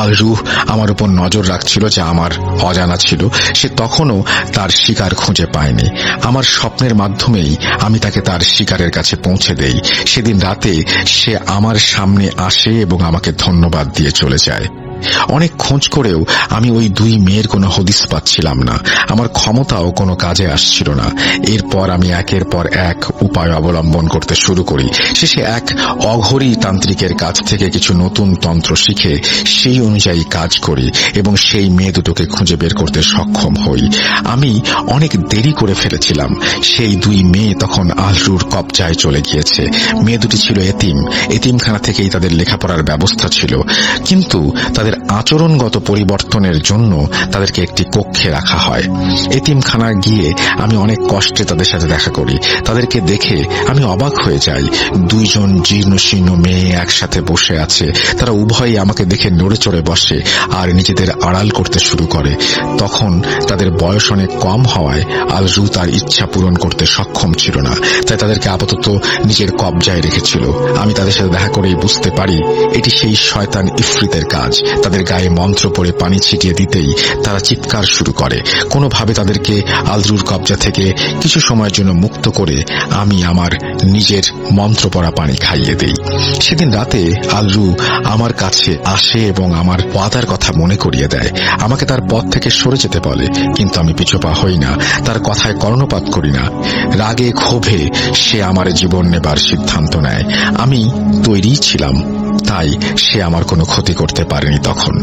আলরু আমার উপর নজর রাখছিল, যা আমার অজানা ছিল। সে তখনও তার শিকার খুঁজে পায়নি। আমার স্বপ্নের মাধ্যমেই আমি তাকে তার শিকারের কাছে পৌঁছে দেই। সেদিন রাতে সে আমার সামনে আসে এবং আমাকে ধন্যবাদ দিয়ে চলে যায়। অনেক খোঁজ করেও আমি ওই 2 মেয়ের কোনো হদিস পাচ্ছিলাম না। আমার ক্ষমতাও কোনো কাজে আসছিল না। এরপর আমি একের পর এক উপায় অবলম্বন করতে শুরু করি। শেষে এক অঘরী তান্ত্রিকের কাছ থেকে কিছু নতুন তন্ত্র শিখে সেই অনুযায়ী কাজ করি এবং সেই মেয়ে দুটোকে খুঁজে বের করতে সক্ষম হই। আমি অনেক দেরি করে ফেলেছিলাম। সেই 2 মেয়ে তখন আলরুর কবজায় চলে গিয়েছে। মেয়ে দুটি ছিল এতিম। এতিমখানা থেকেই তাদের লেখাপড়ার ব্যবস্থা ছিল, কিন্তু তাদের আচরণগত পরিবর্তনের জন্য তাদেরকে একটি কক্ষে রাখা হয়। এতিমখানা গিয়ে আমি অনেক কষ্টে তাদের সাথে দেখা করি। তাদেরকে দেখে আমি অবাক হয়ে যাই। 2 জন জীর্ণশীর্ণ মেয়ে একসাথে বসে আছে। তারা উভয়ই আমাকে দেখে নড়ে চড়ে বসে আর নিজেদের আড়াল করতে শুরু করে। তখন তাদের বয়স অনেক কম হওয়ায় আলরু তার ইচ্ছা পূরণ করতে সক্ষম ছিল না, তাই তাদেরকে আপাতত নিজের কবজায় রেখেছিল। আমি তাদের সাথে দেখা করেই বুঝতে পারি এটি সেই শয়তান ইফরিতের কাজ। তাদের গায়ে মন্ত্র পড়ে পানি ছিটিয়ে দিতেই তারা চিৎকার শুরু করে। কোনোভাবে তাদেরকে আলরুর কবজা থেকে কিছু সময়ের জন্য মুক্ত করে আমি আমার নিজের মন্ত্র পড়া পানি খাইয়ে দেই। সেদিন রাতে আলরু আমার কাছে আসে এবং আমার ওয়াদার কথা মনে করিয়ে দেয়। আমাকে তার পথ থেকে সরে যেতে বলে, কিন্তু আমি পিছুপা হই না। তার কথায় কর্ণপাত করি না। রাগে ক্ষোভে সে আমার জীবন নেবার সিদ্ধান্ত নেয়। আমি তৈরি ছিলাম, তাই সে আমার কোনো ক্ষতি করতে পারেনি। তখন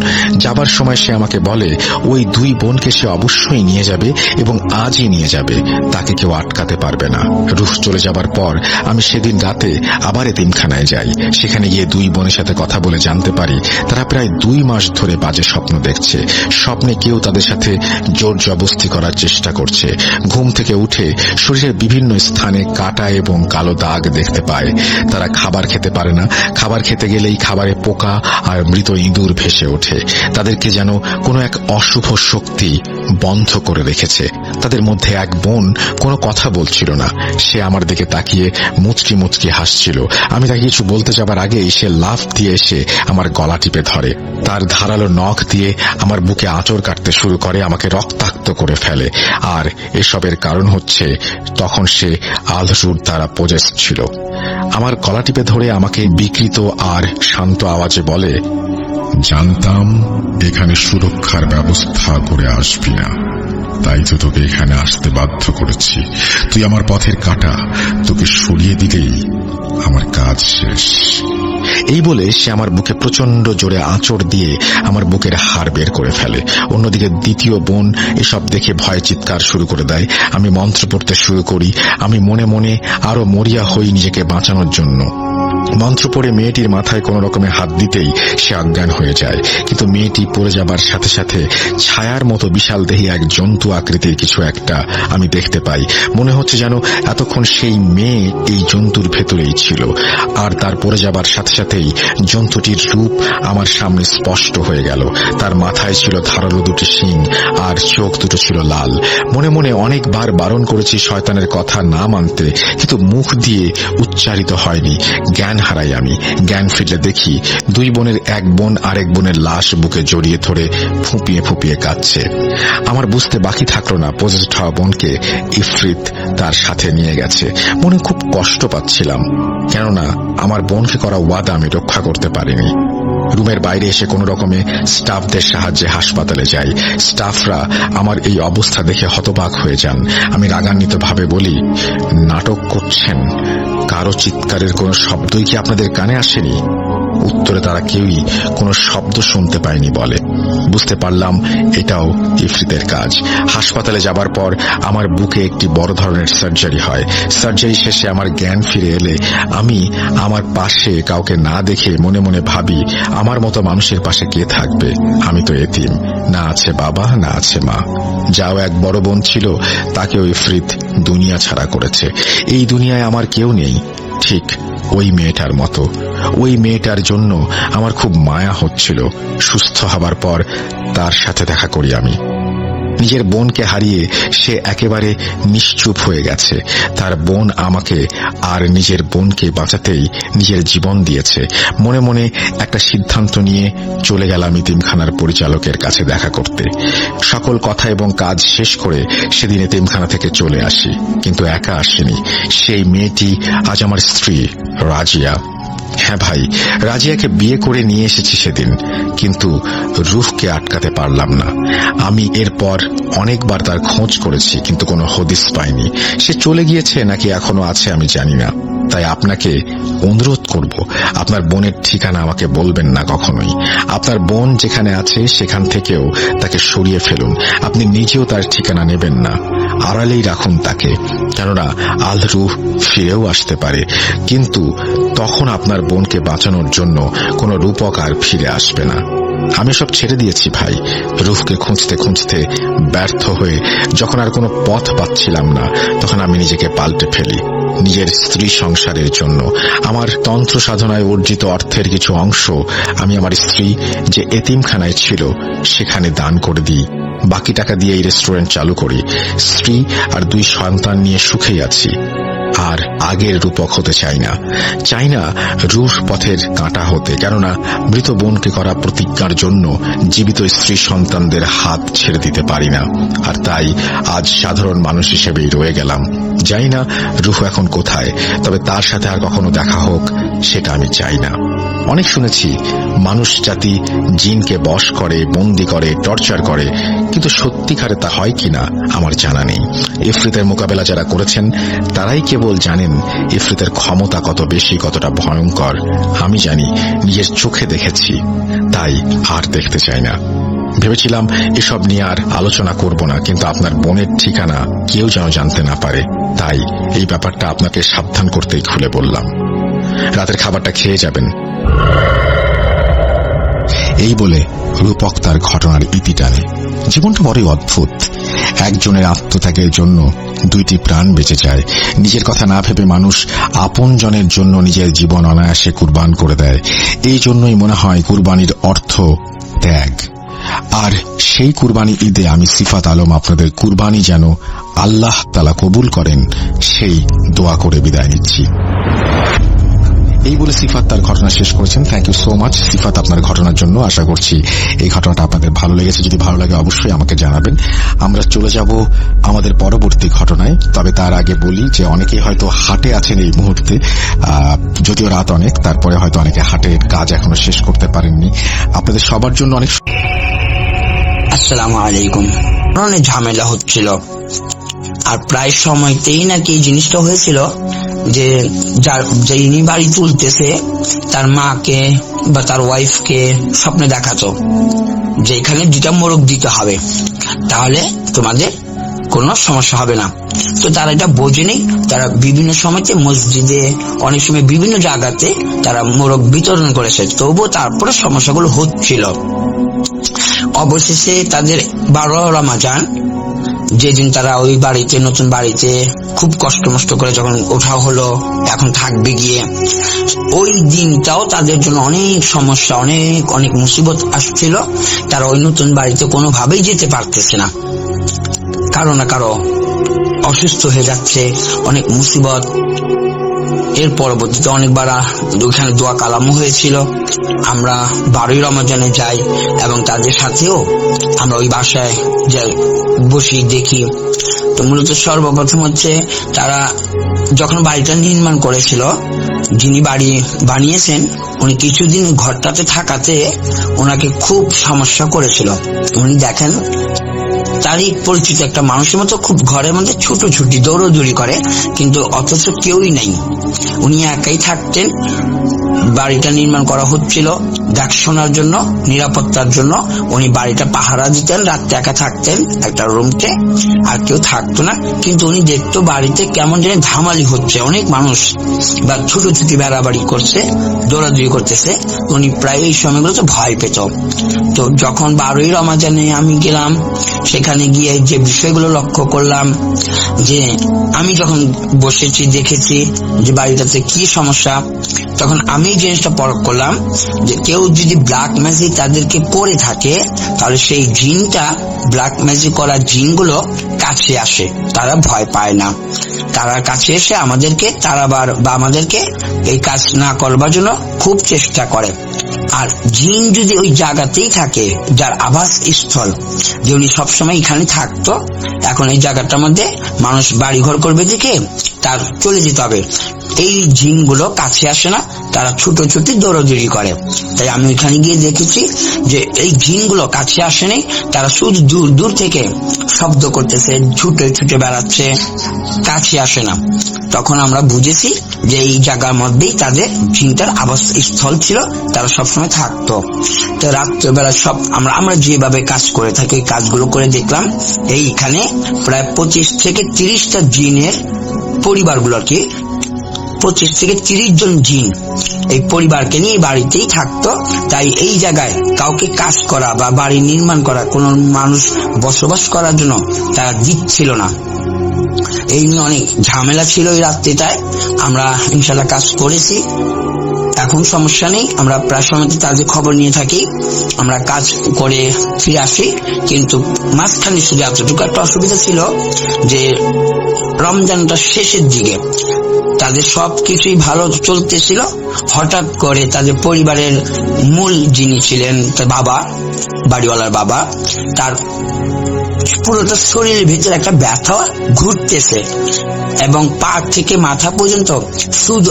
যাবার সময় সে আমাকে বলে ওই 2 বোনকে সে অবশ্যই নিয়ে যাবে এবং আজই নিয়ে যাবে। তাকে কেউ আটকাতে পারবে না। রুহ চলে যাবার পর আমি সেদিন রাতে আবার এতিমখানায় যাই। সেখানে গিয়ে 2 বোনের সাথে কথা বলে জানতে পারি তারা প্রায় 2 মাস ধরে বাজে স্বপ্ন দেখছে। স্বপ্নে কেউ তাদের সাথে জোর জবরদস্তি করার চেষ্টা করছে। ঘুম থেকে উঠে শরীরের বিভিন্ন স্থানে কাটা এবং কালো দাগ দেখতে পায়। তারা খাবার খেতে পারে না। খাবার খেতে গেলেই খাবারে পোকা আর মৃত ইঁদুর ভেসে ওঠে। তাদেরকে যেন কোনো এক অশুভ শক্তি বন্ধ করে রেখেছে। তাদের মধ্যে এক বোন কোনো কথা বলছিল না। সে আমার দিকে তাকিয়ে মুচকি মুচকি হাসছিল। আমি তাকে কিছু বলতে যাবার আগেই সে লাফ দিয়ে এসে আমার গলা টিপে ধরে। তার ধারালো নখ দিয়ে আমার বুকে আঁচড় কাটতে শুরু করে, আমাকে রক্তাক্ত করে ফেলে। আর এসবের কারণ হচ্ছে তখন সে আলরুর দ্বারা পজেস ছিল। আমার গলা টিপে ধরে আমাকে বিকৃত আর শান্ত আওয়াজে বলে, জানতাম এখানে সুরক্ষার ব্যবস্থা করে আসবি না, তাই তো তোকে এখানে আসতে বাধ্য করেছি। তুই আমার পথের কাঁটা, তোকে সরিয়ে দিলেই আমার কাজ শেষ। এই বলে সে আমার বুকে প্রচন্ড জোরে আঁচড় দিয়ে আমার বুকের হাড় বের করে ফেলে। অন্যদিকে 2য় বোন এসব দেখে ভয়ে চিৎকার শুরু করে দেয়। আমি মন্ত্র পড়তে শুরু করি। আমি মনে মনে আরো মরিয়া হই নিজেকে বাঁচানোর জন্য। মন্ত্র পড়ে মেয়েটির মাথায় কোনো রকমে হাত দিতেই সে অজ্ঞান হয়ে যায়, কিন্তু মেয়েটি পড়ে যাবার সাথে সাথে ছায়ার মতো বিশাল দেহী এক জন্তু আকৃতির কিছু একটা আমি দেখতে পাই। মনে হচ্ছে যেন এতক্ষণ সেই মেয়ে এই জন্তুর ভেতরেই ছিল, আর তার পড়ে যাবার সাথে সাথেই জন্তুটির রূপ আমার সামনে স্পষ্ট হয়ে গেল। তার মাথায় ছিল ধারালো দুটি শিং, আর চোখ দুটো ছিল লাল। মনে মনে অনেকবার বারণ করেছি শয়তানের কথা না মানতে, কিন্তু মুখ দিয়ে উচ্চারিত হয়নি। জ্ঞান হারাই আমি। জ্ঞান ফিরলে দেখি দুই বোনের এক বোন আরেক বোনের লাশ বুকে জড়িয়ে ধরে ফুঁপিয়ে ফুঁপিয়ে কাঁদছে। আমার বুঝতে বাকি থাকলো না পজেসড হওয়া বোনকে ইফরিত তার সাথে নিয়ে গেছে। মনে খুব কষ্ট পাচ্ছিলাম, কেননা আমার বোনকে করা ওয়াদা আমি রক্ষা করতে পারিনি। রুমের বাইরে এসে কোনো রকমে স্টাফদের সাহায্যে হাসপাতালে যাই। স্টাফরা আমার এই অবস্থা দেখে হতবাক হয়ে যান। আমি রাগান্বিত ভাবে বলি, নাটক করছেন? কারো চিৎকারের কোনো শব্দই কি আপনাদের কানে আসেনি? উত্তরে তারা কেউই কোনো শব্দ শুনতে পায়নি বলে। বুঝতে পারলাম এটাও ইফরিতের কাজ। হাসপাতালে যাবার পর আমার বুকে একটি বড় ধরনের সার্জারি হয়। সার্জারি শেষে আমার জ্ঞান ফিরে এলে আমি আমার পাশে কাউকে না দেখে মনে মনে ভাবি, আমার মতো মানুষের পাশে কে থাকবে? আমি তো এতিম, না আছে বাবা না আছে মা। যাও এক বড় বোন ছিল, তাকেও ইফরিত দুনিয়া ছাড়া করেছে। এই দুনিয়ায় আমার কেউ নেই, ঠিক ওই মেয়েটার মতো। ওই মেয়েটার জন্য আমার খুব মায়া হচ্ছিল। সুস্থ হবার পর তার সাথে দেখা করি আমি। নিজের বোনকে হারিয়ে সে একেবারে নিশ্চুপ হয়ে গেছে। তার বোন আমাকে আর নিজের বোনকে বাঁচাতেই নিজের জীবন দিয়েছে। মনে মনে একটা সিদ্ধান্ত নিয়ে চলে গেলাম এতিমখানার পরিচালকের কাছে দেখা করতে। সকল কথা এবং কাজ শেষ করে সেদিন এতিমখানা থেকে চলে আসি, কিন্তু একা আসিনি। সেই মেয়েটি আজ আমার স্ত্রী রাজিয়া। হ্যাঁ ভাই, রাজিয়াকে বিয়ে করে নিয়ে এসেছি সেদিন, কিন্তু রুহকে আটকাতে পারলাম না। আমি এরপর অনেকবার তার খোঁজ করেছি, কিন্তু কোনো হদিস পাইনি। সে চলে গিয়েছে নাকি এখনো আছে আমি জানি না। তাই আপনাকে অনুরোধ করব, আপনার বোনের ঠিকানা আমাকে বলবেন না কখনোই। আপনার বোন যেখানে আছে সেখান থেকেও তাকে সরিয়ে ফেলুন। আপনি নিজেও তার ঠিকানা নেবেন না, আড়ালেই রাখুন তাকে, কেননা আল রুহ ফিরেও আসতে পারে, কিন্তু তখন আপনার বোনকে বাঁচানোর জন্য কোনো রূপক আর ফিরে আসবে না। আমি সব ছেড়ে দিয়েছি ভাই। রুহকে খুঁজতে খুঁজতে ব্যর্থ হয়ে যখন আর কোনো পথ পাচ্ছিলাম না, তখন আমি নিজেকে পাল্টে ফেলি। নিজের স্ত্রী সংসারের জন্য আমার তন্ত্র সাধনায় অর্জিত অর্থের কিছু অংশ আমি আমার স্ত্রী যে এতিমখানায় ছিল সেখানে দান করে দিই। বাকি টাকা দিয়ে এই রেস্টুরেন্ট চালু করি। স্ত্রী আর 2 সন্তান নিয়ে সুখেই আছি। আর আগের রূপক হতে চাই না। চাই না রুহ পথের কাঁটা হতে, কেননা মৃত বোনকে করা প্রতিজ্ঞার জন্য জীবিত স্ত্রী সন্তানদের হাত ছেড়ে দিতে পারি না। আর তাই আজ সাধারণ মানুষ হিসেবেই রয়ে গেলাম। জানি না রুহ এখন কোথায়, তবে তার সাথে আর কখনো দেখা হোক সেটা আমি চাই না। অনেক শুনেছি মানুষ জাতি জিনকে বশ করে, বন্দি করে, টর্চার করে, কিন্তু সত্যিকারে তা হয় কিনা আমার জানা নেই। ইফরিতের মোকাবেলা যারা করেছেন তারাই কেবল জানেন ইফরিতের ক্ষমতা কত বেশি, কতটা ভয়ঙ্কর। আমি জানি, নিজের চোখে দেখেছি, তাই আর দেখতে চাই না। ভেবেছিলাম এসব নিয়ে আর আলোচনা করব না, কিন্তু আপনার বোনের ঠিকানা কেউ যেন জানতে না পারে, তাই এই ব্যাপারটা আপনাকে সাবধান করতেই খুলে বললাম। রাতের খাবারটা খেয়ে যাবেন। এই বলে রূপক তার ঘটনার ইতি টানে। জীবনটা বড়ই অদ্ভুত। একজনের আত্মত্যাগের জন্য 2টি প্রাণ বেঁচে যায়। নিজের কথা না ভেবে মানুষ আপনজনের জন্য নিজের জীবন অনায়াসে কুরবান করে দেয়। এই জন্যই মনে হয় কুরবানির অর্থ ত্যাগ। আর সেই কুরবানি ঈদে আমি সিফাত আলম আপনাদের কুরবানি যেন আল্লাহ তাআলা কবুল করেন সেই দোয়া করে বিদায় নিচ্ছি। এই বলে সিফাত তার ঘটনা শেষ করেছেন। থ্যাংক ইউ সো মাচ সিফাত আপনার ঘটনার জন্য। আশা করছি এই ঘটনাটা আপনাদের ভালো লেগেছে। যদি ভালো লাগে অবশ্যই আমাকে জানাবেন। আমরা চলে যাব আমাদের পরবর্তী ঘটনায়, তবে তার আগে বলি যে অনেকেই হয়তো হাটে আছেন এই মুহূর্তে, যদিও রাত অনেক, তারপরে হয়তো অনেকে হাটের কাজ এখনো শেষ করতে পারেননি। আপনাদের সবার জন্য অনেক আসসালামু আলাইকুম। অনেক ঝামেলা হচ্ছিল, আর প্রায় সময়তেই নাকি এই জিনিসটা হয়েছিল যে যিনি বাড়ি তুলতেছে তার মাকে বা তার ওয়াইফকে স্বপ্নে দেখাতো যে এখানে 2টা মোরগ দিতে হবে, তাহলে তোমাদের কোনো সমস্যা হবে না। তো তারা এটা বোঝেনি, তারা বিভিন্ন সময়তে মসজিদে, অনেক সময় বিভিন্ন জায়গাতে তারা মোরগ বিতরণ করেছে, তবুও তারপরে সমস্যাগুলো হচ্ছিল। অবশেষে তাদের 12 রমজান, যেদিন তারা ওই বাড়িতে, নতুন বাড়িতে খুব কষ্ট মষ্ট করে যখন ওঠা হলো, এখন থাকবে গিয়ে, ওই দিনটাও তাদের জন্য অনেক সমস্যা, অনেক অনেক মুসিবত আসছিল। তারা ওই নতুন বাড়িতে কোনোভাবেই যেতে পারতেছে না, কারো না কারো অসুস্থ হয়ে যাচ্ছে, অনেক মুসিবত। এর পরবর্তীতে অনেকবার ওইখানে দোয়া কালামও হয়েছিল। আমরা 12 রমজানে যাই এবং তাদের সাথেও আমরা ওই বাসায় যাই, বসি, দেখি। তো মূলত সর্বপ্রথম হচ্ছে তারা যখন বাড়িটা নির্মাণ করেছিল, যিনি বাড়ি বানিয়েছেন উনি কিছুদিন ঘরটাতে থাকাতে ওনাকে খুব সমস্যা করেছিল। উনি দেখেন তারই পরিচিত একটা মানুষের মতো খুব ঘরের মধ্যে ছুটোছুটি দৌড়দৌড়ি করে, কিন্তু অথচ কেউই নেই। উনি একাই থাকতেন। বাড়িটা নির্মাণ করা হচ্ছিল দেখাশোনার জন্য, নিরাপত্তার জন্য উনি বাড়িটা পাহারা দিতেন, রাত্রে একা থাকতেন একটা রুমতে, আর কেউ থাকতো না। কিন্তু উনি দেখতো বাড়িতে কেমন যেন ধামালি হচ্ছে, অনেক মানুষ বা ছুটোছুটি বেড়াবাড়ি করছে, দৌড়াদৌড়ি করতেছে। উনি প্রায় এই সময়গুলোতে ভয় পেত। তো যখন 12 রমজানে আমি গেলাম, সেখানে গিয়ে যে বিষয়গুলো লক্ষ্য করলাম, যে আমি যখন বসেছি দেখেছি যে বাড়িটাতে কি সমস্যা, তখন আমি জিনিসটা পরখ করলাম যে কেউ যদি ব্ল্যাক ম্যাজিক তাদেরকে করে থাকে, তাহলে সেই জিনটা, ব্ল্যাক ম্যাজিক করা জিনগুলো কাছে আসে, তারা ভয় পায় না। তারা কাছে এসে আমাদেরকে তাড়াবার বা আমাদেরকে এই কাজ না করবার জন্য খুব চেষ্টা করে। আর জিন যদি ওই জায়গাতেই থাকে, যার আবাস স্থল, যে উনি সবসময় এখানে থাকতো, এখন এই জায়গাটার মধ্যে মানুষ বাড়িঘর করবে দেখে তার চলে যেতে হবে, এই জিনগুলো কাছে আসে না, তারা ছুটোছুটি দৌড়দৌড়ি করে। তাই আমি ওইখানে গিয়ে দেখেছি যে এই জিনগুলো কাছে আসেনি, তারা শুধু দূর দূর থেকে শব্দ করতেছে, ছুটে ছুটে বেড়াচ্ছে, কাছে আসে না। তখন আমরা বুঝেছি যে এই জায়গার মধ্যেই তাদের জিনটার আবাস স্থল ছিল, তারা সবসময় থাকতো। তো রাত্রেবেলা সব আমরা যেভাবে কাজ করে থাকি, কাজগুলো করে দেখলাম এইখানে প্রায় 25 থেকে 30টা জিনের পরিবারগুলো, আর কি 25 থেকে 30 জন জিন এই পরিবারকে নিয়ে বাড়িতেই থাকতো। তাই এই জায়গায় কাউকে কাজ করা বা বাড়ি নির্মাণ করা, কোন মানুষ বসবাস করার জন্য তারা দিচ্ছিল না। এই নিয়ে অনেক ঝামেলা ছিল এই রাত্রিটায়। আমরা ইনশাল্লাহ কাজ করেছি, এখন সমস্যা নেই। আমরা প্রায় সময় তাদের খবর নিয়ে থাকি, আমরা কাজ করে ফিরে আসি। কিন্তু মাঝখানে শুধু এতটুকু একটা অসুবিধা ছিল যে রমজানটা শেষের দিকে তাদের সবকিছুই ভালো চলতেছিল, হঠাৎ করে তাদের পরিবারের মূল যিনি ছিলেন তার বাবা, বাড়িওয়ালার বাবা, তার পুরোটা শরীরের ভিতরে একটা ব্যথা ঘুরতেছে এবং পা থেকে মাথা পর্যন্ত শুধু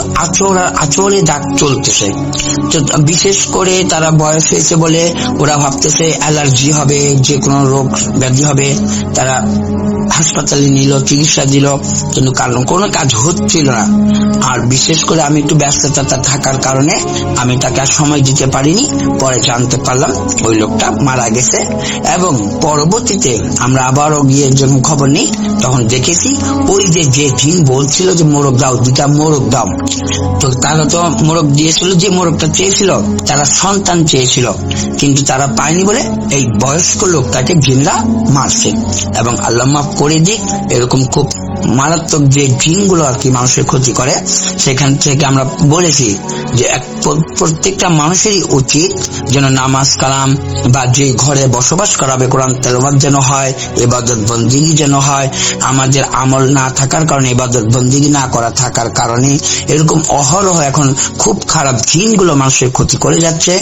আচরে দাগ চলতেছে। তো বিশেষ করে তারা বয়স হয়েছে বলে ওরা ভাবতেছে অ্যালার্জি হবে, যে কোনো রোগ ব্যাধি হবে। তারা হাসপাতালে নিল, চিকিৎসা দিল, কিন্তু কোনো কাজ হচ্ছিল না। আর বিশেষ করে আমি একটু ব্যস্ততা থাকার কারণে আমি তাকে আর সময় দিতে পারিনি। পরে জানতে পারলাম ওই লোকটা মারা গেছে। এবং পরবর্তীতে আমরা আবারও গিয়ে যখন খবর নেই, তখন দেখেছি ওই যে জিন বলছিল যে মোরগ দাও, 2টা মোরগ দাও, তো তারা তো মোরগ দিয়েছিল, যে মোরগটা চেয়েছিল তারা সন্তান চেয়েছিল, কিন্তু তারা পায়নি বলে এই বয়স্ক লোকটাকে জিনরা মারছে। এবং আল্লাহ মাফ করে দিক, এরকম খুব মারাত্মক যে জিনগুলো আর কি মানুষের ক্ষতি করে, সেখান থেকে আমরা বলেছি যে প্রত্যেকটা মানুষেরই উচিত যেন নামাজ কালাম বা যে ঘরে বসবাস করাবে কোরআন তেলাওয়াত যেন হয়, ইবাদত বন্দিগি যেন হয়। আমাদের আমল না থাকার কারণে, ইবাদত বন্দিগি না করা থাকার কারণে এরকম অহরহ এখন খুব খারাপ জিনগুলো মানুষের ক্ষতি করে যাচ্ছে।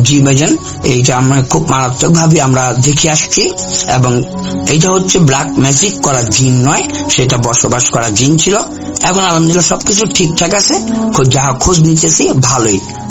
জি ভাইজান, এইটা আমরা খুব মারাত্মক ভাবে আমরা দেখে আসছি। এবং এইটা হচ্ছে ব্ল্যাক ম্যাজিক করা জিন নয়, সেটা বসবাস করা জিন ছিল। এখন আলহামদুলিল্লাহ সবকিছু ঠিকঠাক আছে, যা খোঁজ নিতেছি ভালোই।